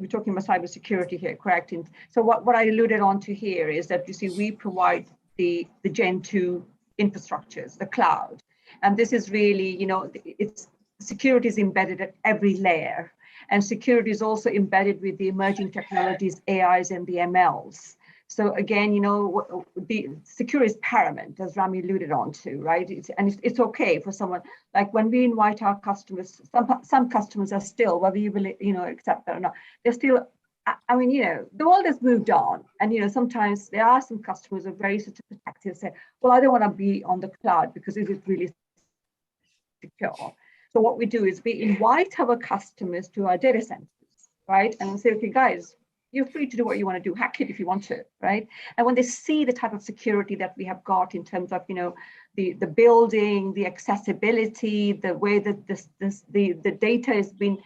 talking about cybersecurity here, correct? And so what I alluded on to here is that you see, we provide the Gen 2 infrastructures, the cloud. And this is really, security is embedded at every layer. And security is also embedded with the emerging technologies, AIs and the MLs. So again, the security is paramount, as Rami alluded on to, right? It's okay for someone, like when we invite our customers, some customers are still, whether you will, accept that or not, they're still, the world has moved on. And, sometimes there are some customers who are very sort of protective, say, well, I don't want to be on the cloud because it is really secure. So what we do is we invite our customers to our data centers, right? And say, okay, guys, you're free to do what you want to do, hack it if you want to, right? And when they see the type of security that we have got in terms of, the building, the accessibility, the way that the data is being,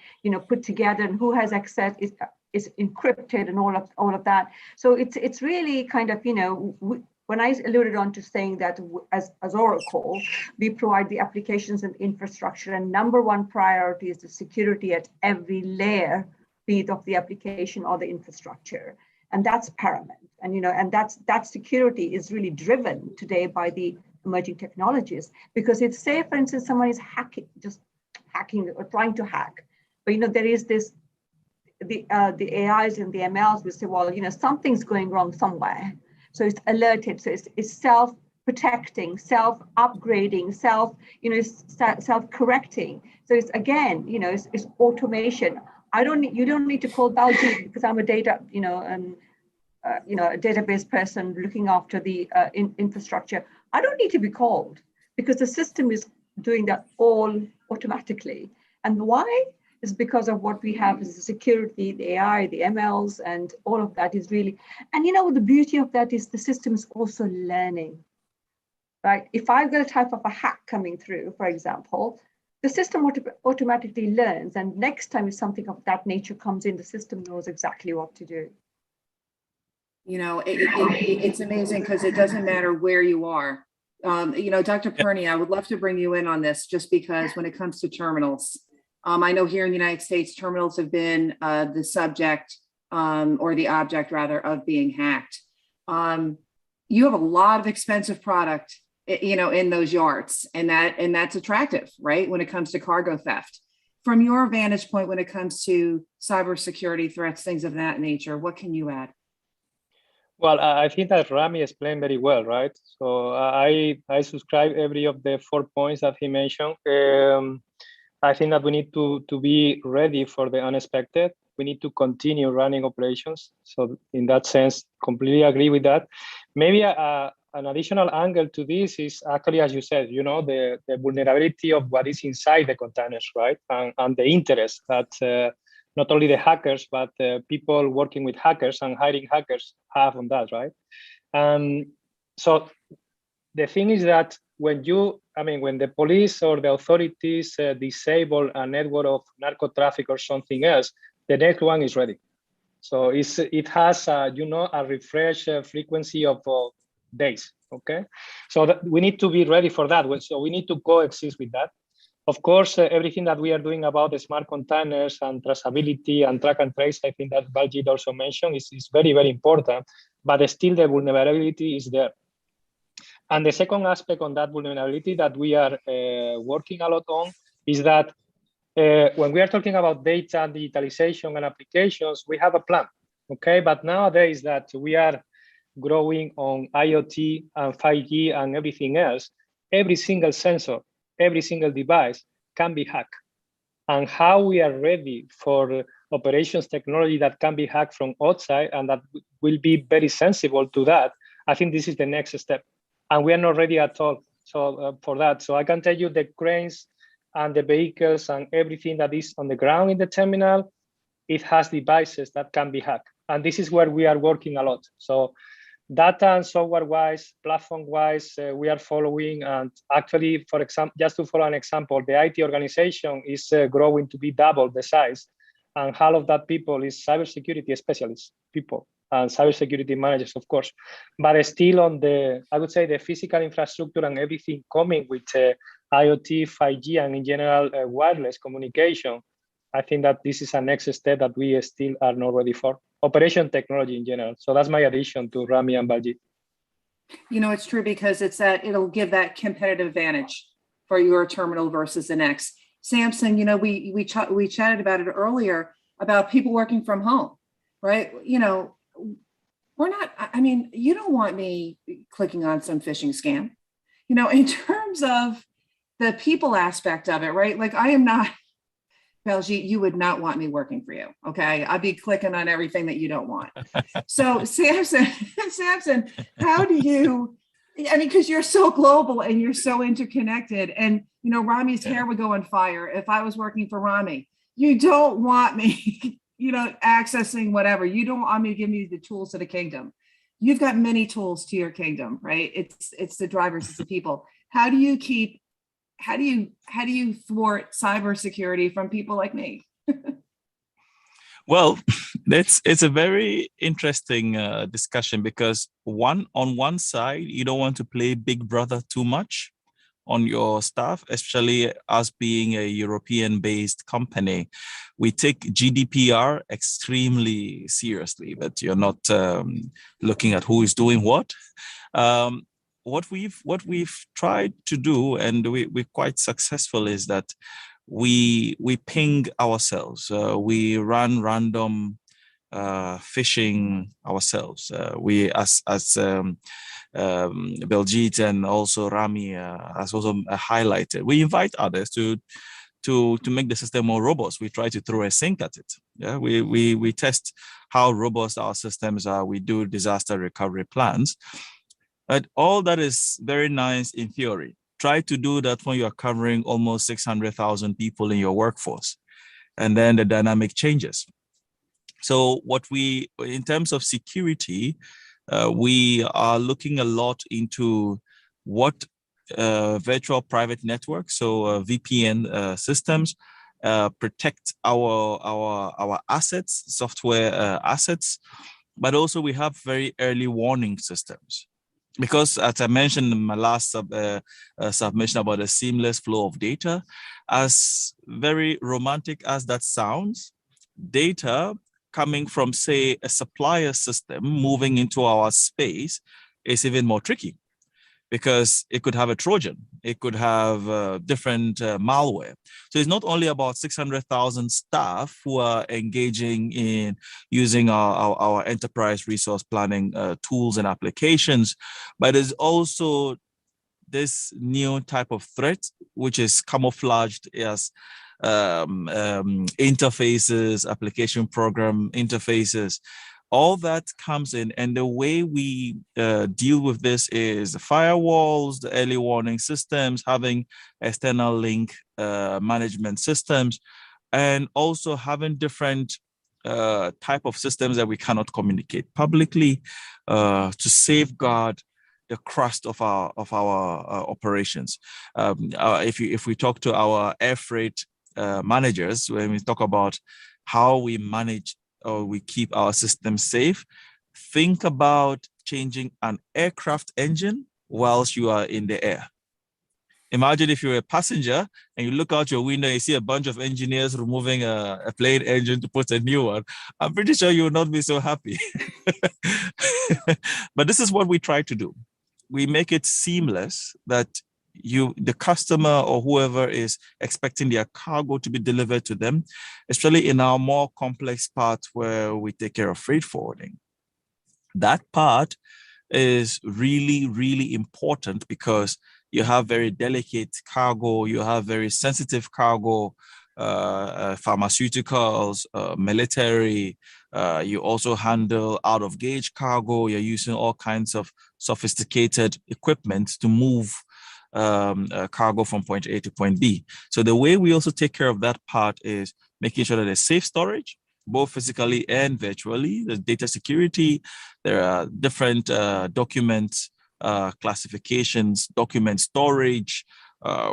put together and who has access is encrypted and all of that. So it's really kind of, when I alluded on to saying that as Oracle, we provide the applications and infrastructure, and number one priority is the security at every layer, be it of the application or the infrastructure. And that's paramount. And, and that security is really driven today by the emerging technologies, because it's, say, for instance, someone is hacking or trying to hack, but, there is this, the AIs and the MLs will say, well, something's going wrong somewhere. So it's alerted. So it's self-protecting, self-upgrading, self-correcting. So it's, again, it's automation. You don't need to call Baljeet because I'm a data, a database person looking after the infrastructure. I don't need to be called because the system is doing that all automatically. And why? Is because of what we have is the security, the AI, the MLs, and all of that is really, and the beauty of that is the system is also learning, right? If I've got a type of a hack coming through, for example, the system automatically learns, and next time if something of that nature comes in, the system knows exactly what to do. It's amazing because it doesn't matter where you are. Dr. Purney, I would love to bring you in on this just because when it comes to terminals, I know here in the United States, terminals have been the subject or the object rather of being hacked. You have a lot of expensive product, in those yards, and that's attractive, right? When it comes to cargo theft. From your vantage point, when it comes to cybersecurity threats, things of that nature, what can you add? Well, I think that Rami explained very well, right? So I subscribe every of the 4 points that he mentioned. I think that we need to be ready for the unexpected. We need to continue running operations. So in that sense, completely agree with that. Maybe an additional angle to this is actually, as you said, the vulnerability of what is inside the containers, right? And the interest that not only the hackers, but people working with hackers and hiring hackers have on that, right? So the thing is that when the police or the authorities disable a network of narco traffic or something else, the next one is ready. So it has a refresh frequency of days. Okay, so we need to be ready for that. So we need to coexist with that. Of course, everything that we are doing about the smart containers and traceability and track and trace, I think that Baljeet also mentioned, is very, very important. But still, the vulnerability is there. And the second aspect on that vulnerability that we are working a lot on is that when we are talking about data and digitalization and applications, we have a plan, okay? But nowadays that we are growing on IoT and 5G and everything else, every single sensor, every single device can be hacked. And how we are ready for operations technology that can be hacked from outside and that will be very sensible to that, I think this is the next step. And we are not ready at all for that. So I can tell you the cranes and the vehicles and everything that is on the ground in the terminal, it has devices that can be hacked. And this is where we are working a lot. So data and software-wise, platform-wise, we are following. And actually, for example, just to follow an example, the IT organization is growing to be double the size. And half of that people is cybersecurity specialists, people, and cybersecurity managers, of course. But still on the, I would say, the physical infrastructure and everything coming with IoT, 5G, and in general, wireless communication, I think that this is a next step that we still are not ready for. Operation technology in general. So that's my addition to Rami and Baljit. You know, it's true because it's that it'll give that competitive advantage for your terminal versus the next. Samson, you know, we chatted about it earlier about people working from home, right? You know, we're not, I mean, you don't want me clicking on some phishing scam, you know, in terms of the people aspect of it, right? Like I am not, Baljit, you would not want me working for you, okay? I'd be clicking on everything that you don't want. So Samson, how do you, I mean, because you're so global and you're so interconnected and, you know, Rami's hair would go on fire if I was working for Rami. You don't want me, you know, accessing whatever. You don't want me to give me the tools to the kingdom. You've got many tools to your kingdom, right? It's the drivers, it's the people. How do you thwart cybersecurity from people like me? Well, it's a very interesting discussion because on one side, you don't want to play big brother too much on your staff, especially us being a European-based company. We take GDPR extremely seriously, but you're not looking at who is doing what. What we've tried to do, and we're quite successful, is that we ping ourselves. We run random phishing ourselves. We as Baljit and also Rami has also highlighted. We invite others to make the system more robust. We try to throw a sink at it. Yeah, we test how robust our systems are. We do disaster recovery plans. But all that is very nice in theory. Try to do that when you're covering almost 600,000 people in your workforce. And then the dynamic changes. So in terms of security, we are looking a lot into what virtual private networks, so VPN systems, protect our assets, software assets, but also we have very early warning systems. Because as I mentioned in my last submission about a seamless flow of data, as very romantic as that sounds, data coming from, say, a supplier system moving into our space is even more tricky because it could have a Trojan, it could have different malware. So it's not only about 600,000 staff who are engaging in using our enterprise resource planning tools and applications, but there's also this new type of threat, which is camouflaged as interfaces, application program interfaces. All that comes in, and the way we deal with this is the firewalls, the early warning systems, having external link management systems, and also having different type of systems that we cannot communicate publicly to safeguard the crust of our operations. If we talk to our air freight managers, when we talk about how we manage or we keep our system safe, think about changing an aircraft engine whilst you are in the air. Imagine if you're a passenger and you look out your window and you see a bunch of engineers removing a plane engine to put a new one. I'm pretty sure you will not be so happy. But this is what we try to do. We make it seamless that the customer or whoever is expecting their cargo to be delivered to them, especially in our more complex part where we take care of freight forwarding. That part is really, really important because you have very delicate cargo, you have very sensitive cargo, pharmaceuticals, military, you also handle out of gauge cargo, you're using all kinds of sophisticated equipment to move cargo from point A to point B. So the way we also take care of that part is making sure that there's safe storage, both physically and virtually. There's data security, there are different documents, classifications, document storage.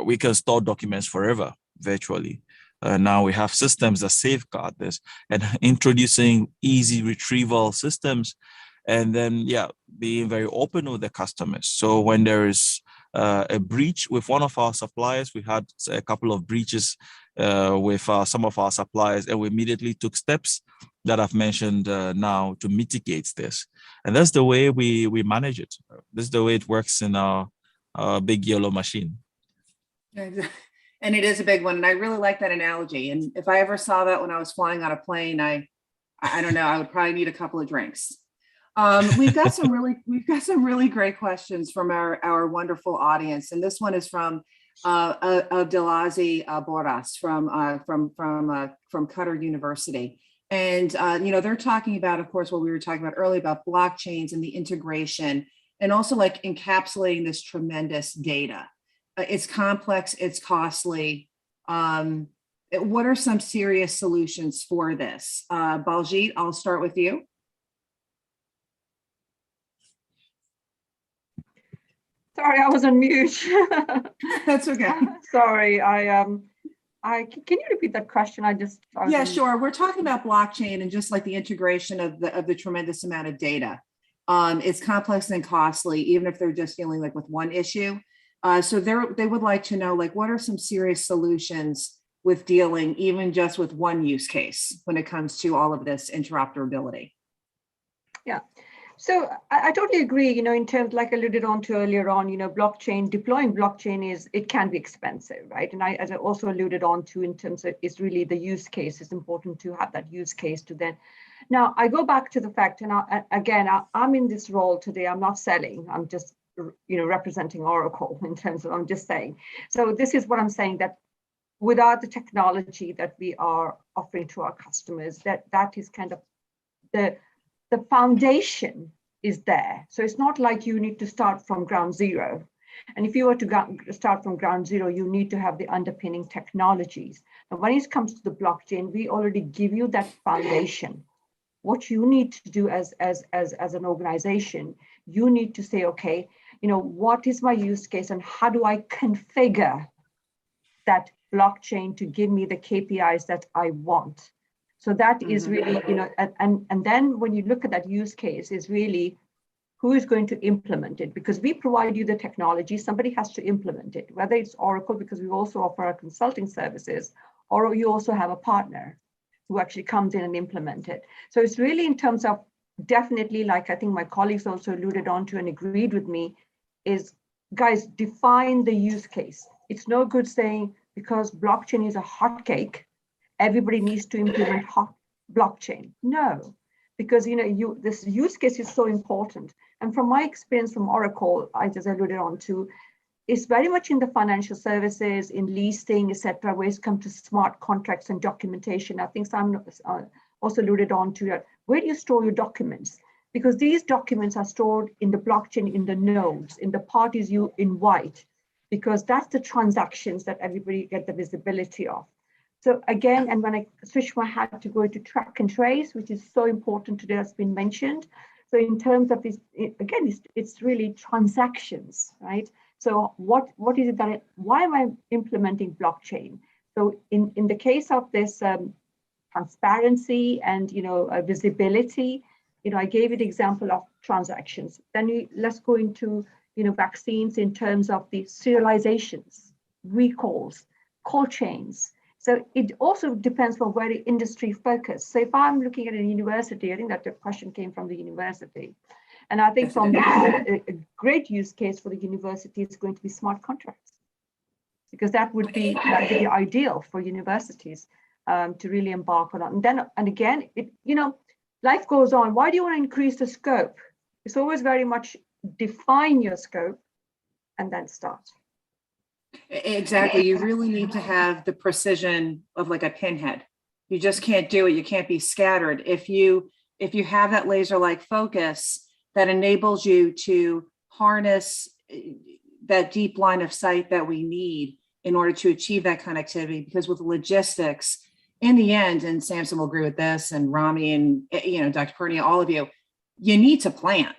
We can store documents forever virtually. Now we have systems that safeguard this, and introducing easy retrieval systems, and then being very open with the customers. So when there is a breach with one of our suppliers, we had a couple of breaches with some of our suppliers, and we immediately took steps that I've mentioned now to mitigate this. And that's the way we manage it. This is the way it works in our big yellow machine. And it is a big one. And I really like that analogy. And if I ever saw that when I was flying on a plane, I don't know, I would probably need a couple of drinks. We've got some really great questions from our wonderful audience. And this one is from Abdelazi Boras from Qatar University. And, they're talking about, of course, what we were talking about earlier about blockchains and the integration, and also like encapsulating this tremendous data. It's complex, it's costly. What are some serious solutions for this? Baljit, I'll start with you. Sorry, I was on mute. That's okay. Sorry, can you repeat that question? Yeah, sure. We're talking about blockchain and just like the integration of the tremendous amount of data. It's complex and costly, even if they're just dealing like with one issue. So they would like to know, like, what are some serious solutions with dealing even just with one use case when it comes to all of this interoperability? Yeah. So I totally agree, in terms, like I alluded on to earlier on, deploying blockchain it can be expensive, right? And as I also alluded on to in terms of, it's really the use case. It's important to have that use case to then. Now, I go back to the fact, and I'm in this role today, I'm not selling, I'm just, representing Oracle in terms of, I'm just saying. So this is what I'm saying, that without the technology that we are offering to our customers, that is kind of the foundation is there. So it's not like you need to start from ground zero. And if you were to start from ground zero, you need to have the underpinning technologies. And when it comes to the blockchain, we already give you that foundation. What you need to do as an organization, you need to say, okay, what is my use case and how do I configure that blockchain to give me the KPIs that I want? So that is really, and then when you look at that use case is really who is going to implement it, because we provide you the technology, somebody has to implement it, whether it's Oracle, because we also offer our consulting services, or you also have a partner who actually comes in and implement it. So it's really in terms of definitely, like I think my colleagues also alluded on to and agreed with me, is guys, define the use case. It's no good saying because blockchain is a hot cake, everybody needs to implement blockchain. No, because this use case is so important. And from my experience from Oracle, I just alluded on to, it's very much in the financial services, in leasing, etc., where it's come to smart contracts and documentation. I think Simon also alluded on to that. Where do you store your documents? Because these documents are stored in the blockchain, in the nodes, in the parties you invite, because that's the transactions that everybody get the visibility of. So again, and when I switch my hat to go to track and trace, which is so important today, that's been mentioned. So in terms of this, again, it's really transactions, right? So what is it that, why am I implementing blockchain? So in the case of this transparency and, visibility, I gave you the example of transactions. Then let's go into, vaccines in terms of the serializations, recalls, cold chains. So it also depends on where the industry focus. So if I'm looking at a university, I think that the question came from the university. And I think from a great use case for the university is going to be smart contracts. because that would be ideal for universities to really embark on it. And again, life goes on. Why do you want to increase the scope? It's always very much define your scope and then start. Exactly. You really need to have the precision of like a pinhead. You just can't do it. You can't be scattered. If you have that laser-like focus that enables you to harness that deep line of sight that we need in order to achieve that connectivity, because with logistics, in the end, and Samson will agree with this, and Rami and Dr. Purnia, all of you, you need to plan.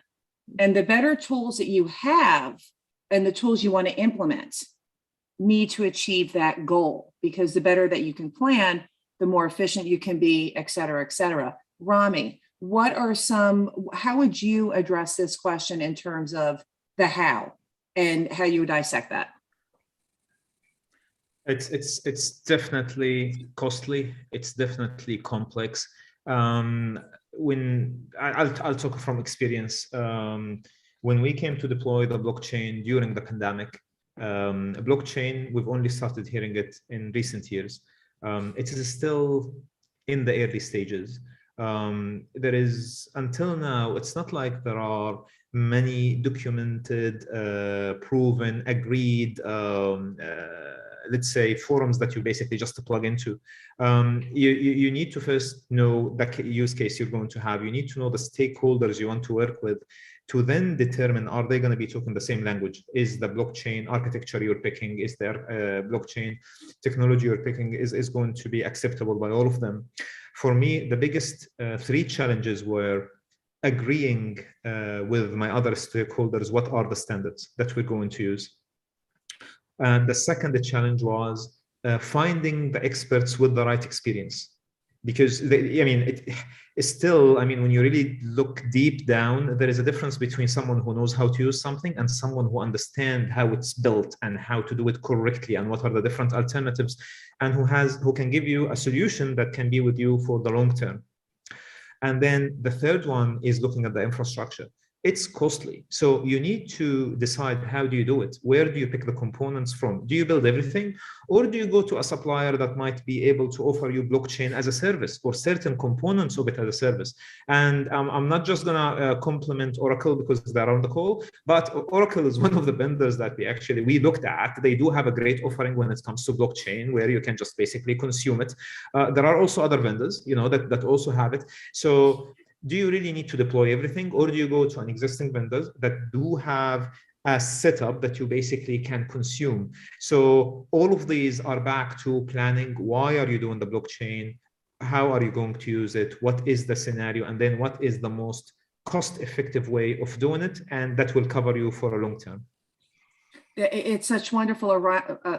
And the better tools that you have and the tools you want to implement need to achieve that goal, because the better that you can plan, the more efficient you can be, et cetera, et cetera. Rami, how would you address this question in terms of the how and how you would dissect that? It's definitely costly. It's definitely complex. When I'll talk from experience. When we came to deploy the blockchain during the pandemic, blockchain, we've only started hearing it in recent years. It is still in the early stages. There is, until now, it's not like there are many documented, proven, agreed, let's say, forums that you basically just plug into. You need to first know the use case you're going to have. You need to know the stakeholders you want to work with, to then determine, are they going to be talking the same language? Is the blockchain architecture you're picking, is their blockchain technology you're picking is going to be acceptable by all of them? For me, the biggest three challenges were agreeing with my other stakeholders, what are the standards that we're going to use? And the second challenge was finding the experts with the right experience. Because it's still, when you really look deep down, there is a difference between someone who knows how to use something and someone who understands how it's built and how to do it correctly and what are the different alternatives, and who can give you a solution that can be with you for the long term. And then the third one is looking at the infrastructure. It's costly. So you need to decide, how do you do it? Where do you pick the components from? Do you build everything? Or do you go to a supplier that might be able to offer you blockchain as a service or certain components of it as a service? And I'm not just going to compliment Oracle because they're on the call, but Oracle is one of the vendors that we looked at. They do have a great offering when it comes to blockchain, where you can just basically consume it. There are also other vendors, that also have it. So do you really need to deploy everything, or do you go to an existing vendor that do have a setup that you basically can consume? So all of these are back to planning. Why are you doing the blockchain? How are you going to use it? What is the scenario? And then what is the most cost-effective way of doing it? And that will cover you for a long term. It's such wonderful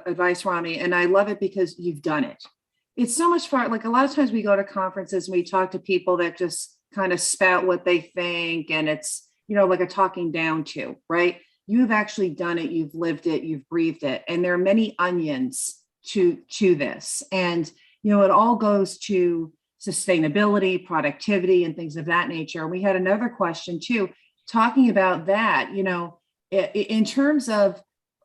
advice, Rami, and I love it because you've done it. It's so much fun. Like, a lot of times we go to conferences and we talk to people that just kind of spout what they think, and it's like a talking down to, right? You've actually done it, you've lived it, you've breathed it, and there are many onions to this, and it all goes to sustainability, productivity, and things of that nature. We had another question too, talking about that, in terms of,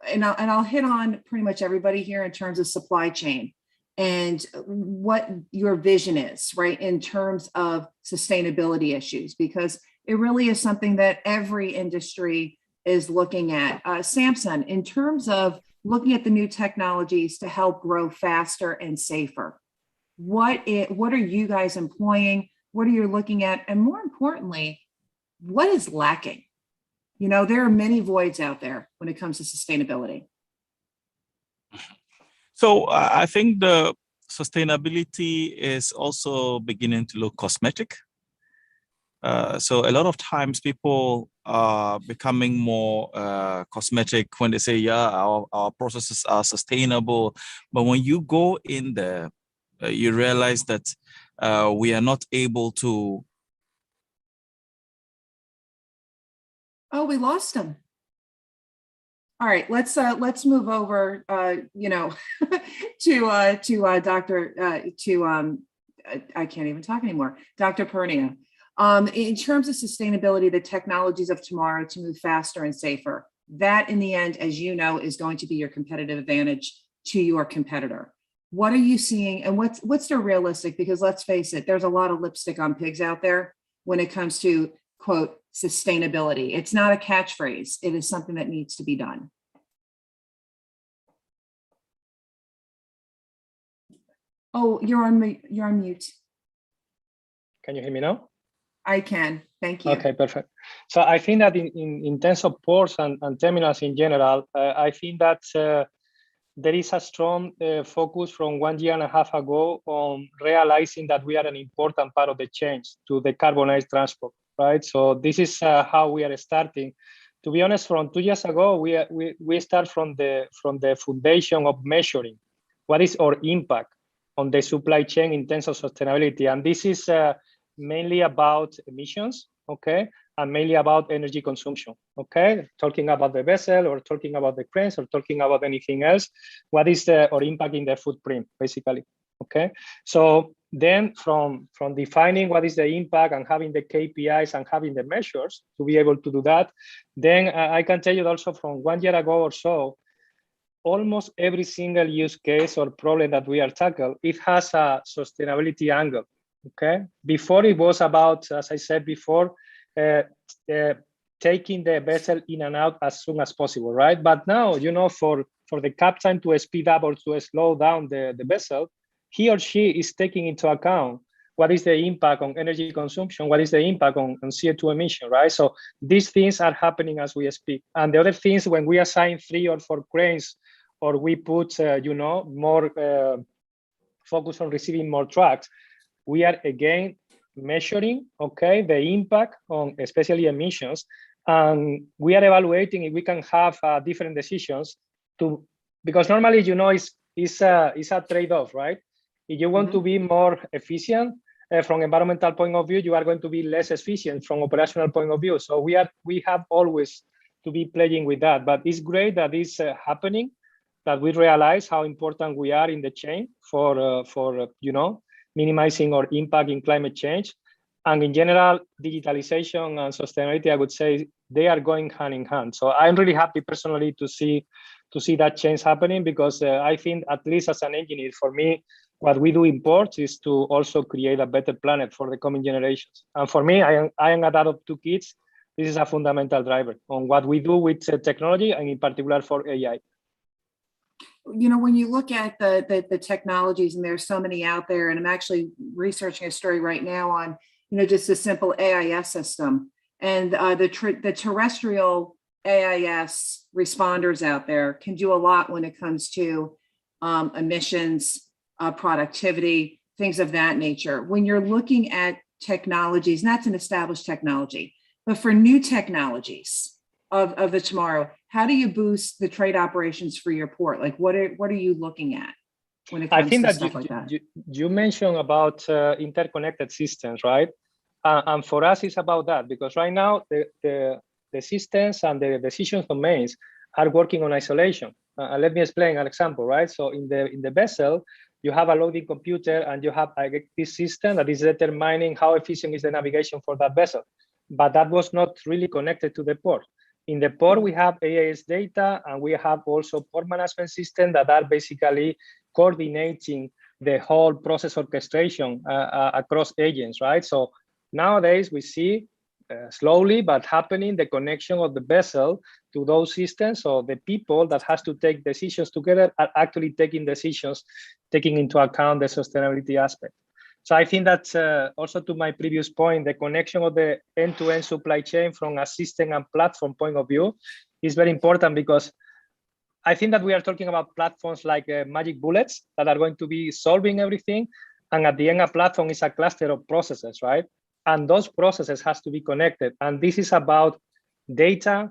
and I'll hit on pretty much everybody here in terms of supply chain and what your vision is, right, in terms of sustainability issues, because it really is something that every industry is looking at. Samson, in terms of looking at the new technologies to help grow faster and safer, what are you guys employing? What are you looking at? And more importantly, what is lacking? There are many voids out there when it comes to sustainability. So I think the sustainability is also beginning to look cosmetic. So a lot of times people are becoming more cosmetic when they say, yeah, our processes are sustainable. But when you go in there, you realize that we are not able to. Oh, we lost him. All right, let's move over, to Dr. I can't even talk anymore. Dr. Purnia. In terms of sustainability, the technologies of tomorrow to move faster and safer, that in the end, as you know, is going to be your competitive advantage to your competitor? What are you seeing, and what's the realistic? Because let's face it, there's a lot of lipstick on pigs out there when it comes to, quote, sustainability. It's not a catchphrase. It is something that needs to be done. Oh, you're on mute. Can you hear me now? I can. Thank you. Okay, perfect. So I think that in terms of ports and terminals in general, I think that there is a strong focus from 1.5 years ago on realizing that we are an important part of the change to decarbonize transport, right? So this is how we are starting. To be honest, from 2 years ago, we start from the foundation of measuring what is our impact on the supply chain in terms of sustainability. And this is mainly about emissions, okay? And mainly about energy consumption, okay? Talking about the vessel or talking about the cranes or talking about anything else, what is our impact in the footprint, basically, okay? So then from defining what is the impact and having the KPIs and having the measures to be able to do that, then I can tell you also from 1 year ago or so, almost every single use case or problem that we are tackling, it has a sustainability angle, okay? Before it was about, as I said before, taking the vessel in and out as soon as possible, right? But now, you know, for the captain to speed up or to slow down the vessel, he or she is taking into account what is the impact on energy consumption, what is the impact on CO2 emission, right? So these things are happening as we speak. And the other things, when we assign 3 or 4 cranes, or we put, you know, more focus on receiving more trucks, we are again measuring, okay, the impact on especially emissions, and we are evaluating if we can have different decisions to, because normally, you know, it's a trade-off, right? If you want to be more efficient from environmental point of view, you are going to be less efficient from operational point of view. So we have always to be playing with that, but it's great that it's happening, that we realize how important we are in the chain for you know, minimizing our impact in climate change. And in general, digitalization and sustainability, I would say they are going hand in hand. So I'm really happy personally to see that change happening, because I think, at least as an engineer, for me, what we do in ports is to also create a better planet for the coming generations. And for me, I am a dad of 2 kids. This is a fundamental driver on what we do with technology, and in particular for AI. You know, when you look at the technologies, and there's so many out there, and I'm actually researching a story right now on, you know, just a simple AIS system, and the terrestrial AIS responders out there can do a lot when it comes to emissions, productivity, things of that nature. When you're looking at technologies, and that's an established technology, but for new technologies of the tomorrow, how do you boost the trade operations for your port? Like, what are you looking at when it comes to stuff like that? You mentioned about interconnected systems, right? And for us, it's about that, because right now the systems and the decision domains are working on isolation. Let me explain an example, right? So in the vessel, you have a loading computer, and you have this system that is determining how efficient is the navigation for that vessel. But that was not really connected to the port. In the port, we have AIS data, and we have also port management system that are basically coordinating the whole process orchestration across agents, right? So nowadays we see slowly but happening the connection of the vessel to those systems. So the people that has to take decisions together are actually taking decisions, taking into account the sustainability aspect. So I think that also, to my previous point, the connection of the end-to-end supply chain from a system and platform point of view is very important, because I think that we are talking about platforms like magic bullets that are going to be solving everything. And at the end, a platform is a cluster of processes, right? And those processes has to be connected. And this is about data,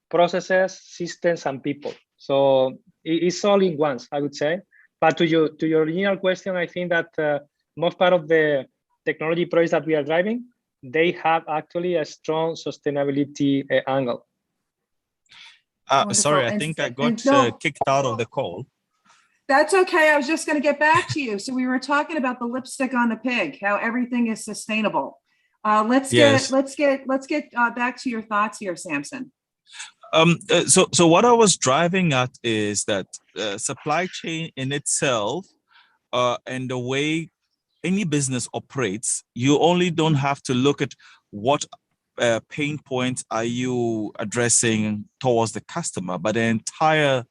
processes, systems, and people. So it's all in once, I would say. But to your original question, I think that most part of the technology projects that we are driving, they have actually a strong sustainability angle. Sorry, I think I got kicked out of the call. That's okay. I was just going to get back to you. So we were talking about the lipstick on the pig, how everything is sustainable. Let's get back to your thoughts here, Samson. So what I was driving at is that supply chain in itself and the way any business operates, you only don't have to look at what pain points are you addressing towards the customer, but the entire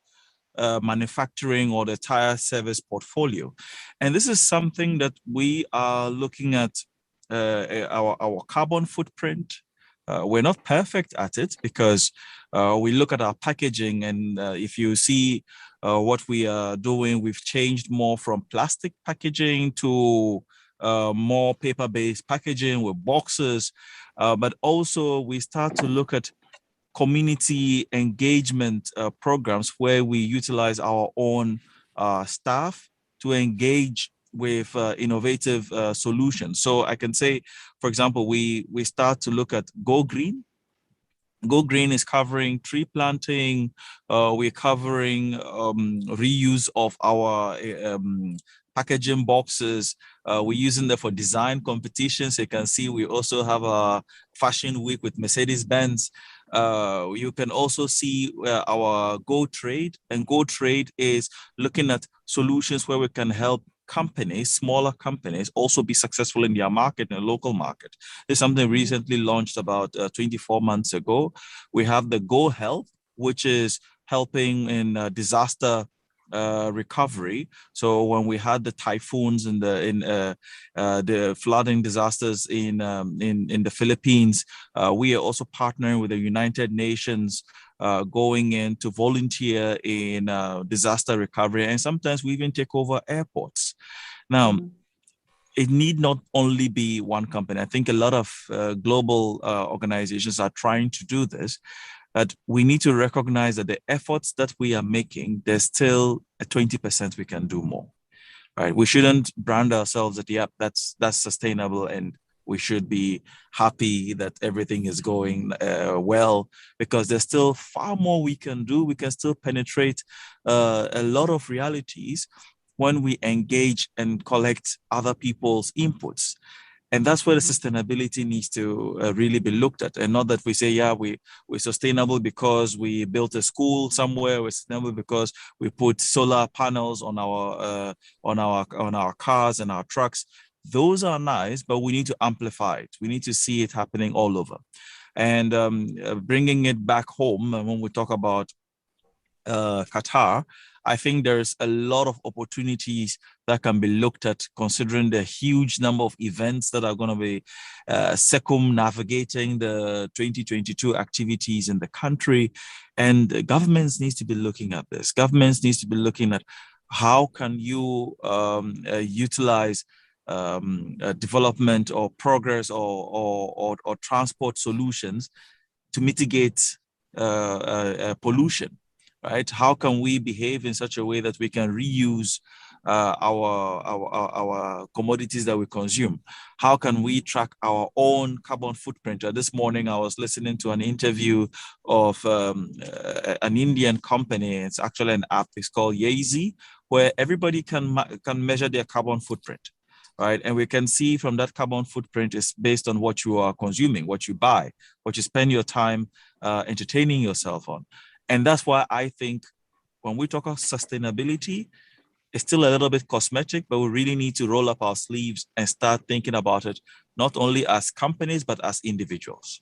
manufacturing or the entire service portfolio. And this is something that we are looking at our carbon footprint. We're not perfect at it because we look at our packaging, and if you see what we are doing, we've changed more from plastic packaging to more paper-based packaging with boxes, but also we start to look at community engagement programs where we utilize our own staff to engage with innovative solutions. So I can say, for example, we start to look at Go Green. Go Green is covering tree planting. We're covering reuse of our packaging boxes. We're using them for design competitions. You can see we also have a fashion week with Mercedes-Benz. You can also see our Go Trade, and Go Trade is looking at solutions where we can help companies, smaller companies, also be successful in their market, in the local market. It's something recently launched about 24 months ago. We have the Go Health, which is helping in disaster recovery. So when we had the typhoons and the flooding disasters in the Philippines, we are also partnering with the United Nations, going in to volunteer in disaster recovery, and sometimes we even take over airports. Now, it need not only be one company. I think a lot of global organizations are trying to do this, but we need to recognize that the efforts that we are making, there's still a 20% we can do more, right? We shouldn't brand ourselves that, yep, that's sustainable and we should be happy that everything is going well, because there's still far more we can do. We can still penetrate a lot of realities when we engage and collect other people's inputs. And that's where the sustainability needs to really be looked at, and not that we say, yeah, we're sustainable because we built a school somewhere. We're sustainable because we put solar panels on our cars and our trucks. Those are nice, but we need to amplify it. We need to see it happening all over, and bringing it back home. When we talk about Qatar, I think there's a lot of opportunities that can be looked at, considering the huge number of events that are going to be circumnavigating the 2022 activities in the country. And governments need to be looking at this. Governments need to be looking at how can you utilize development or progress or transport solutions to mitigate pollution. Right? How can we behave in such a way that we can reuse our commodities that we consume? How can we track our own carbon footprint? This morning, I was listening to an interview of an Indian company. It's actually an app. It's called Yeezy, where everybody can measure their carbon footprint. Right. And we can see from that carbon footprint is based on what you are consuming, what you buy, what you spend your time entertaining yourself on. And that's why I think when we talk about sustainability, it's still a little bit cosmetic, but we really need to roll up our sleeves and start thinking about it, not only as companies, but as individuals.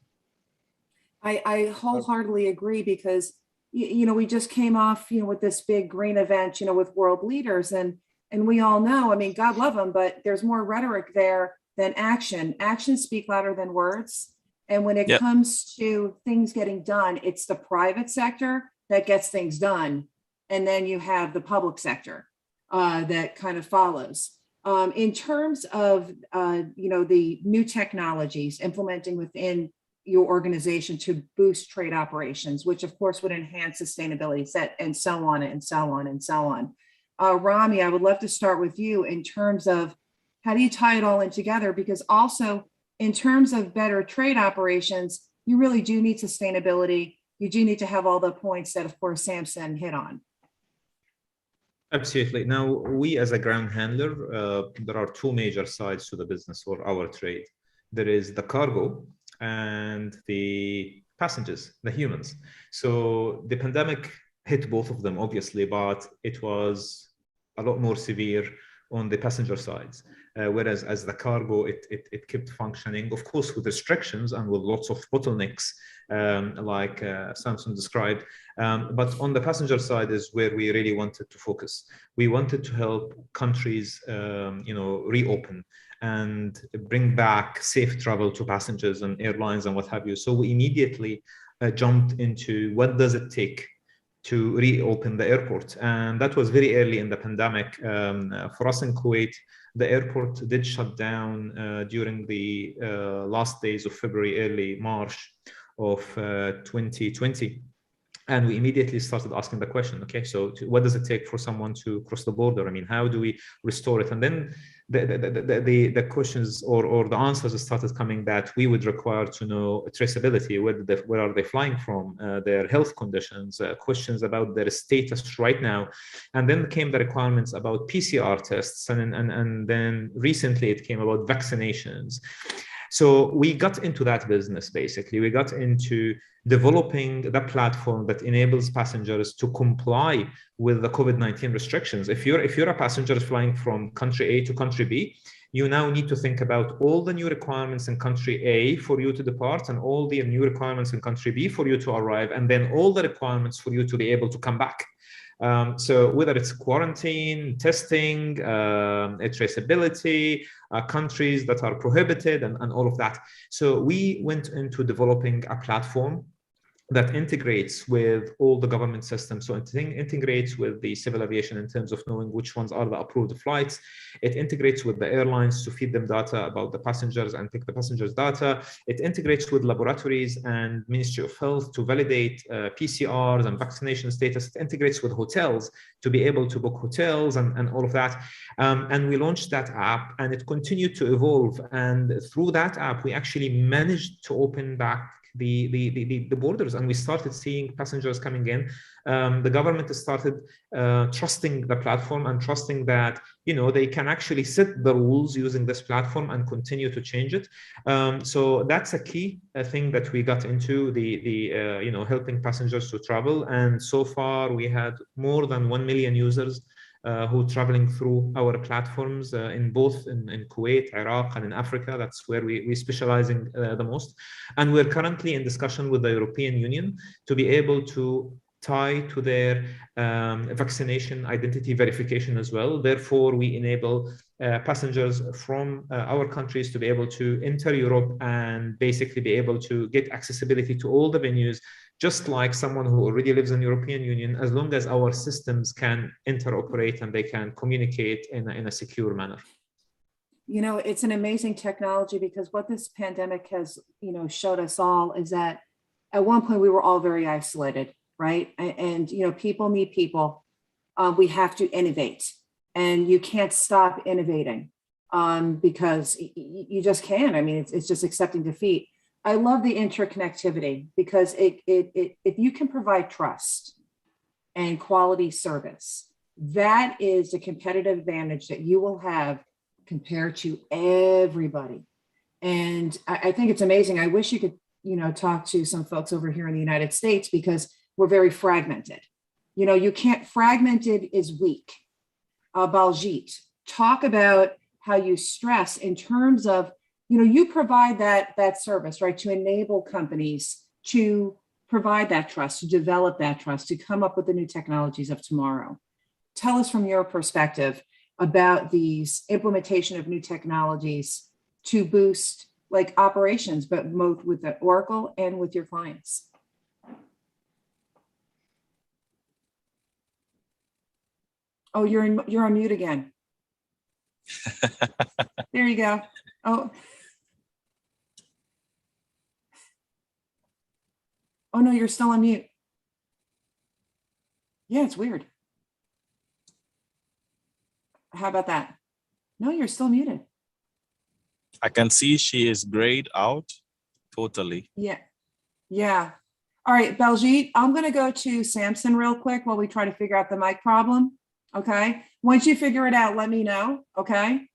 I wholeheartedly agree, because, we just came off, with this big green event, with world leaders, and we all know, I mean, God love them, but there's more rhetoric there than action. Actions speak louder than words. And when it comes to things getting done, it's the private sector that gets things done. And then you have the public sector that kind of follows. In terms of, the new technologies implementing within your organization to boost trade operations, which of course would enhance sustainability set, and so on and so on and so on. Rami, I would love to start with you in terms of how do you tie it all in together? Because also, in terms of better trade operations, you really do need sustainability. You do need to have all the points that, of course, Samson hit on. Absolutely. Now, we as a ground handler, there are two major sides to the business or our trade. There is the cargo, and the passengers, the humans. So the pandemic hit both of them, obviously, but it was a lot more severe on the passenger sides. Whereas as the cargo, it kept functioning, of course, with restrictions and with lots of bottlenecks, like Samson described. But on the passenger side is where we really wanted to focus. We wanted to help countries, reopen and bring back safe travel to passengers and airlines and what have you. So we immediately jumped into what does it take to reopen the airport. And that was very early in the pandemic. For us in Kuwait, the airport did shut down during the last days of February, early March of 2020. And we immediately started asking the question, okay, so what does it take for someone to cross the border? I mean, how do we restore it? And then the questions or the answers started coming that we would require to know traceability, where are they flying from, their health conditions, questions about their status right now. And then came the requirements about PCR tests. And then recently it came about vaccinations. So we got into that business, basically. We got into developing the platform that enables passengers to comply with the COVID-19 restrictions. If you're a passenger flying from country A to country B, you now need to think about all the new requirements in country A for you to depart and all the new requirements in country B for you to arrive, and then all the requirements for you to be able to come back. So whether it's quarantine, testing, traceability, countries that are prohibited, and all of that. So we went into developing a platform that integrates with all the government systems. So it integrates with the civil aviation in terms of knowing which ones are the approved flights. It integrates with the airlines to feed them data about the passengers and pick the passengers' data. It integrates with laboratories and Ministry of Health to validate PCRs and vaccination status. It integrates with hotels to be able to book hotels and all of that. And we launched that app, and it continued to evolve. And through that app, we actually managed to open back the borders, and we started seeing passengers coming in. The government started trusting the platform and trusting that they can actually set the rules using this platform and continue to change it. So that's a key thing that we got into, the helping passengers to travel. And so far we had more than 1 million users who are traveling through our platforms in both in Kuwait, Iraq, and in Africa. That's where we specializing the most. And we're currently in discussion with the European Union to be able to tie to their vaccination identity verification as well. Therefore, we enable passengers from our countries to be able to enter Europe and basically be able to get accessibility to all the venues, just like someone who already lives in the European Union, as long as our systems can interoperate and they can communicate in a secure manner. It's an amazing technology, because what this pandemic has, showed us all is that at one point we were all very isolated, right? And people need people. We have to innovate, and you can't stop innovating because you just can't. I mean, it's just accepting defeat. I love the interconnectivity, because if you can provide trust and quality service, that is a competitive advantage that you will have compared to everybody. And I think it's amazing. I wish you could, talk to some folks over here in the United States, because we're very fragmented. You can't, fragmented is weak. Baljit, talk about how you stress in terms of, you provide that service, right, to enable companies to provide that trust, to develop that trust, to come up with the new technologies of tomorrow. Tell us from your perspective about these implementation of new technologies to boost operations, but both with the Oracle and with your clients. Oh, you're on mute again. There you go. Oh no, you're still on mute. Yeah, it's weird. How about that? No, you're still muted. I can see she is grayed out totally. Yeah. All right, Baljit, I'm going to go to Samson real quick while we try to figure out the mic problem. Okay. Once you figure it out, let me know. Okay.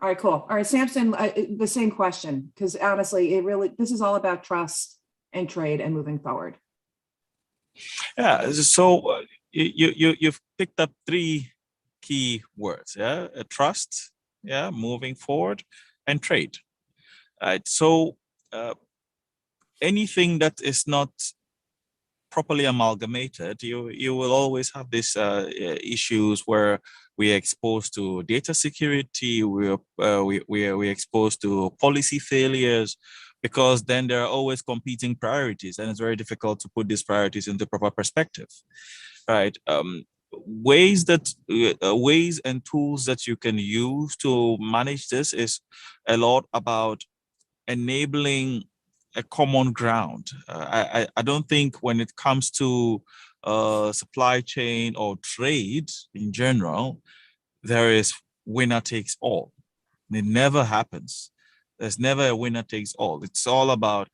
All right, cool. All right, Samson, the same question, because honestly, this is all about trust and trade and moving forward. Yeah, so you've picked up three key words, yeah? Trust, yeah, moving forward, and trade. Right. So anything that is not properly amalgamated, you will always have these issues where we are exposed to data security, we're exposed to policy failures, because then there are always competing priorities, and it's very difficult to put these priorities into proper perspective, right? Ways and tools that you can use to manage this is a lot about enabling a common ground. I don't think when it comes to supply chain or trade in general, there is winner takes all. It never happens. There's never a winner takes all. It's all about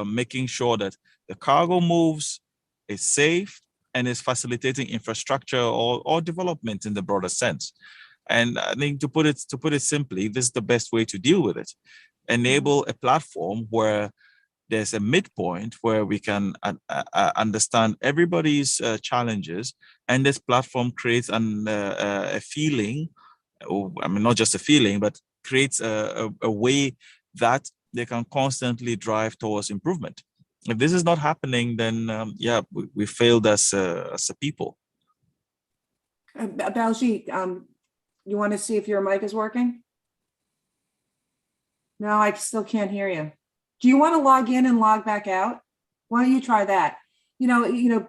making sure that the cargo moves, is safe, and is facilitating infrastructure or development in the broader sense. And I think to put it simply, this is the best way to deal with it. Enable a platform where there's a midpoint where we can understand everybody's challenges, and this platform creates a feeling, I mean, not just a feeling, but creates a way that they can constantly drive towards improvement. If this is not happening, then yeah, we failed as a people. Baljeet, you want to see if your mic is working? No, I still can't hear you. Do you want to log in and log back out? Why don't you try that? You know,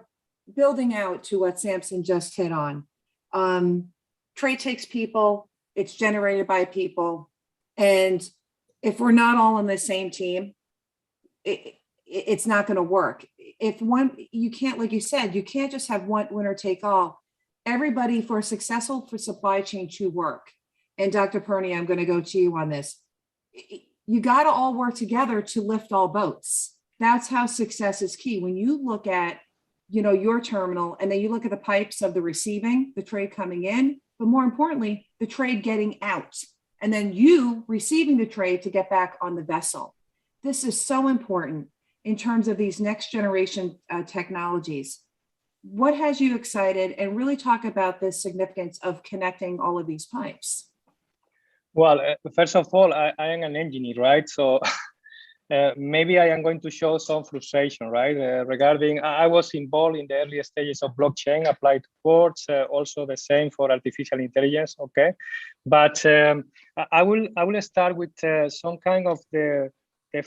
building out to what Samson just hit on. Trade takes people, it's generated by people. And if we're not all on the same team, it's not going to work. You can't, like you said, you can't just have one winner take all. Everybody for supply chain to work. And Dr. Perney, I'm going to go to you on this. You got to all work together to lift all boats. That's how success is key. When you look at, your terminal, and then you look at the pipes of the receiving, the trade coming in, but more importantly, the trade getting out, and then you receiving the trade to get back on the vessel. This is so important in terms of these next generation technologies. What has you excited, and really talk about the significance of connecting all of these pipes? Well, first of all, I am an engineer, right? So maybe I am going to show some frustration, right? Regarding, I was involved in the early stages of blockchain applied to ports, also the same for artificial intelligence, okay? But I will start with some kind of the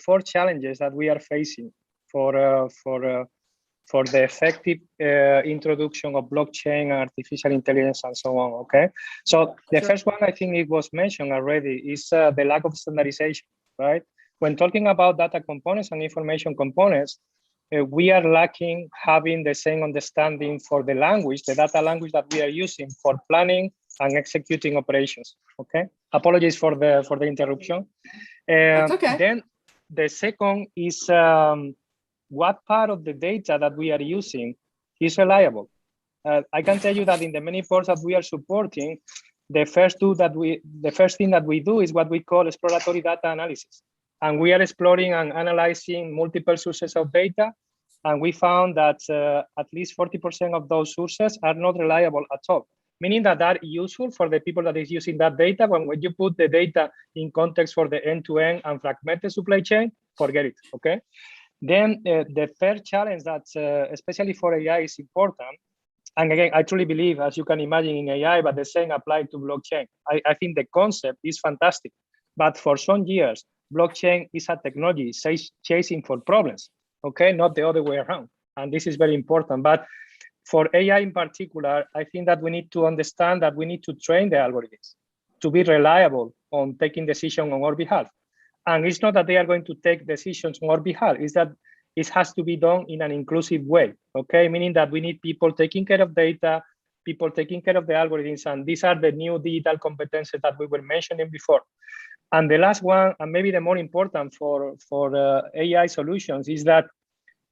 4 challenges that we are facing for the effective introduction of blockchain and artificial intelligence and so on, okay? So the first one, I think it was mentioned already, is the lack of standardization, right? When talking about data components and information components, we are lacking having the same understanding for the language, the data language that we are using for planning and executing operations, okay? Apologies for the interruption. That's okay. Then the second is, what part of the data that we are using is reliable? I can tell you that in the many ports that we are supporting, the first thing that we do is what we call exploratory data analysis. And we are exploring and analyzing multiple sources of data. And we found that at least 40% of those sources are not reliable at all, meaning that are useful for the people that is using that data. When you put the data in context for the end-to-end and fragmented supply chain, forget it, okay? Then the third challenge that, especially for AI, is important. And again, I truly believe, as you can imagine, in AI, but the same applied to blockchain. I think the concept is fantastic. But for some years, blockchain is a technology chasing for problems, okay? Not the other way around. And this is very important. But for AI in particular, I think that we need to understand that we need to train the algorithms to be reliable on taking decisions on our behalf. And it's not that they are going to take decisions on our behalf, it's that it has to be done in an inclusive way, okay? Meaning that we need people taking care of data, people taking care of the algorithms, and these are the new digital competences that we were mentioning before. And the last one, and maybe the more important for AI solutions, is that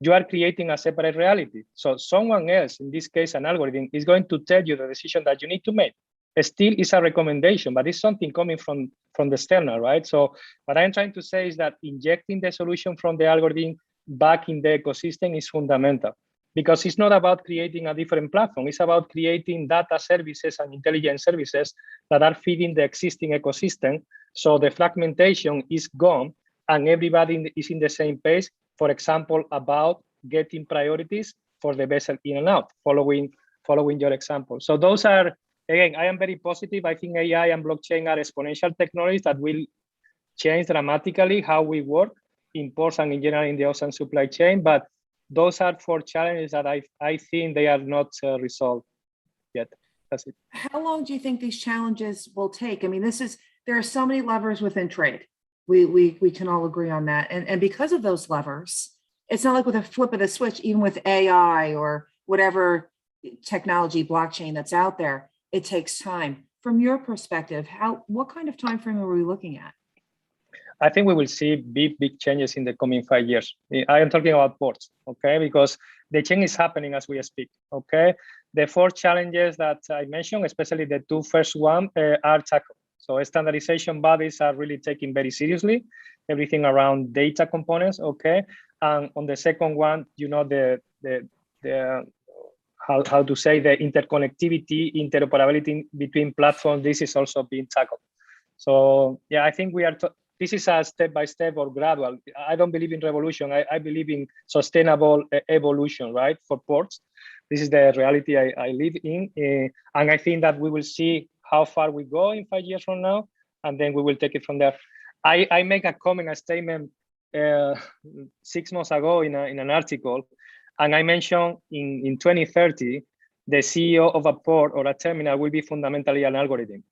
you are creating a separate reality. So someone else, in this case, an algorithm, is going to tell you the decision that you need to make. still is a recommendation, but it's something coming from the external, right? So what I'm trying to say is that injecting the solution from the algorithm back in the ecosystem is fundamental, because it's not about creating a different platform. It's about creating data services and intelligence services that are feeding the existing ecosystem. So the fragmentation is gone and everybody is in the same pace. For example, about getting priorities for the vessel in and out, following your example. So those are, again, I am very positive. I think AI and blockchain are exponential technologies that will change dramatically how we work in ports and in general in the ocean supply chain. But those are 4 challenges that I think they are not resolved yet. That's it. How long do you think these challenges will take? I mean, there are so many levers within trade. We can all agree on that. And because of those levers, it's not like with a flip of the switch, even with AI or whatever technology, blockchain that's out there, it takes time. From your perspective, what kind of time frame are we looking at? I think we will see big changes in the coming 5 years. I am talking about ports, okay? Because the change is happening as we speak, okay? The 4 challenges that I mentioned, especially the 2 first one, are tackled. So standardization bodies are really taking very seriously everything around data components, okay? And on the second one, you know, how to say, the interconnectivity, interoperability between platforms, this is also being tackled. So yeah, I think this is a step-by-step or gradual. I don't believe in revolution. I believe in sustainable evolution, right, for ports. This is the reality I live in. And I think that we will see how far we go in 5 years from now, and then we will take it from there. I make a comment, a statement 6 months ago in an article, and I mentioned in 2030, the CEO of a port or a terminal will be fundamentally an algorithm.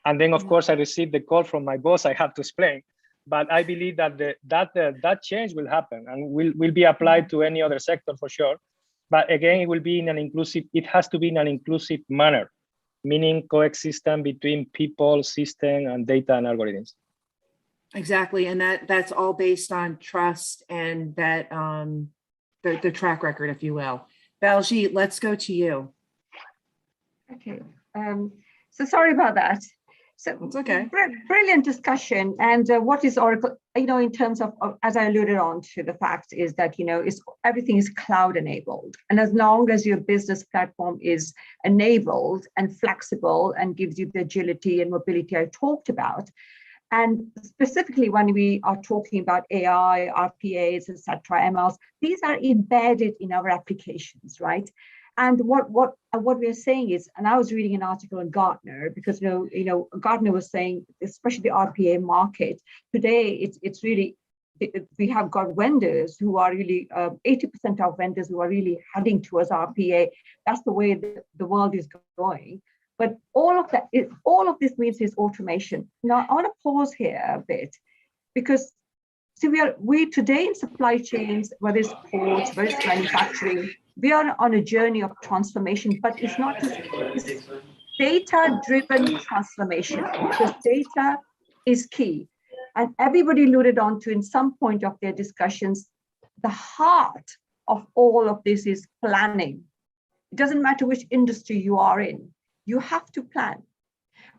And then, of course, I received the call from my boss. I have to explain. But I believe that that change will happen and will be applied to any other sector for sure. But again, it will be in an inclusive, it has to be in an inclusive manner, meaning coexistence between people, system, and data and algorithms. Exactly, and that's all based on trust and that the track record, if you will. Baljeet, let's go to you. Okay, so sorry about that. So it's okay. Brilliant discussion. And what is Oracle, you know, in terms of, as I alluded on to, the fact is that, you know, everything is cloud enabled. And as long as your business platform is enabled and flexible and gives you the agility and mobility I talked about, and specifically when we are talking about AI, RPAs, etc., MLs, these are embedded in our applications, right? And what we are saying is, and I was reading an article on Gartner, because you know Gartner was saying, especially the RPA market today, it's really, we have got vendors who are really 80% of vendors who are really heading towards RPA. That's the way the world is going. But all of this means is automation. Now I want to pause here a bit, because see, we today in supply chains, whether it's ports, whether it's manufacturing, we are on a journey of transformation, but it's not just, it's data-driven transformation, because data is key. And everybody alluded on to, in some point of their discussions, the heart of all of this is planning. It doesn't matter which industry you are in, you have to plan.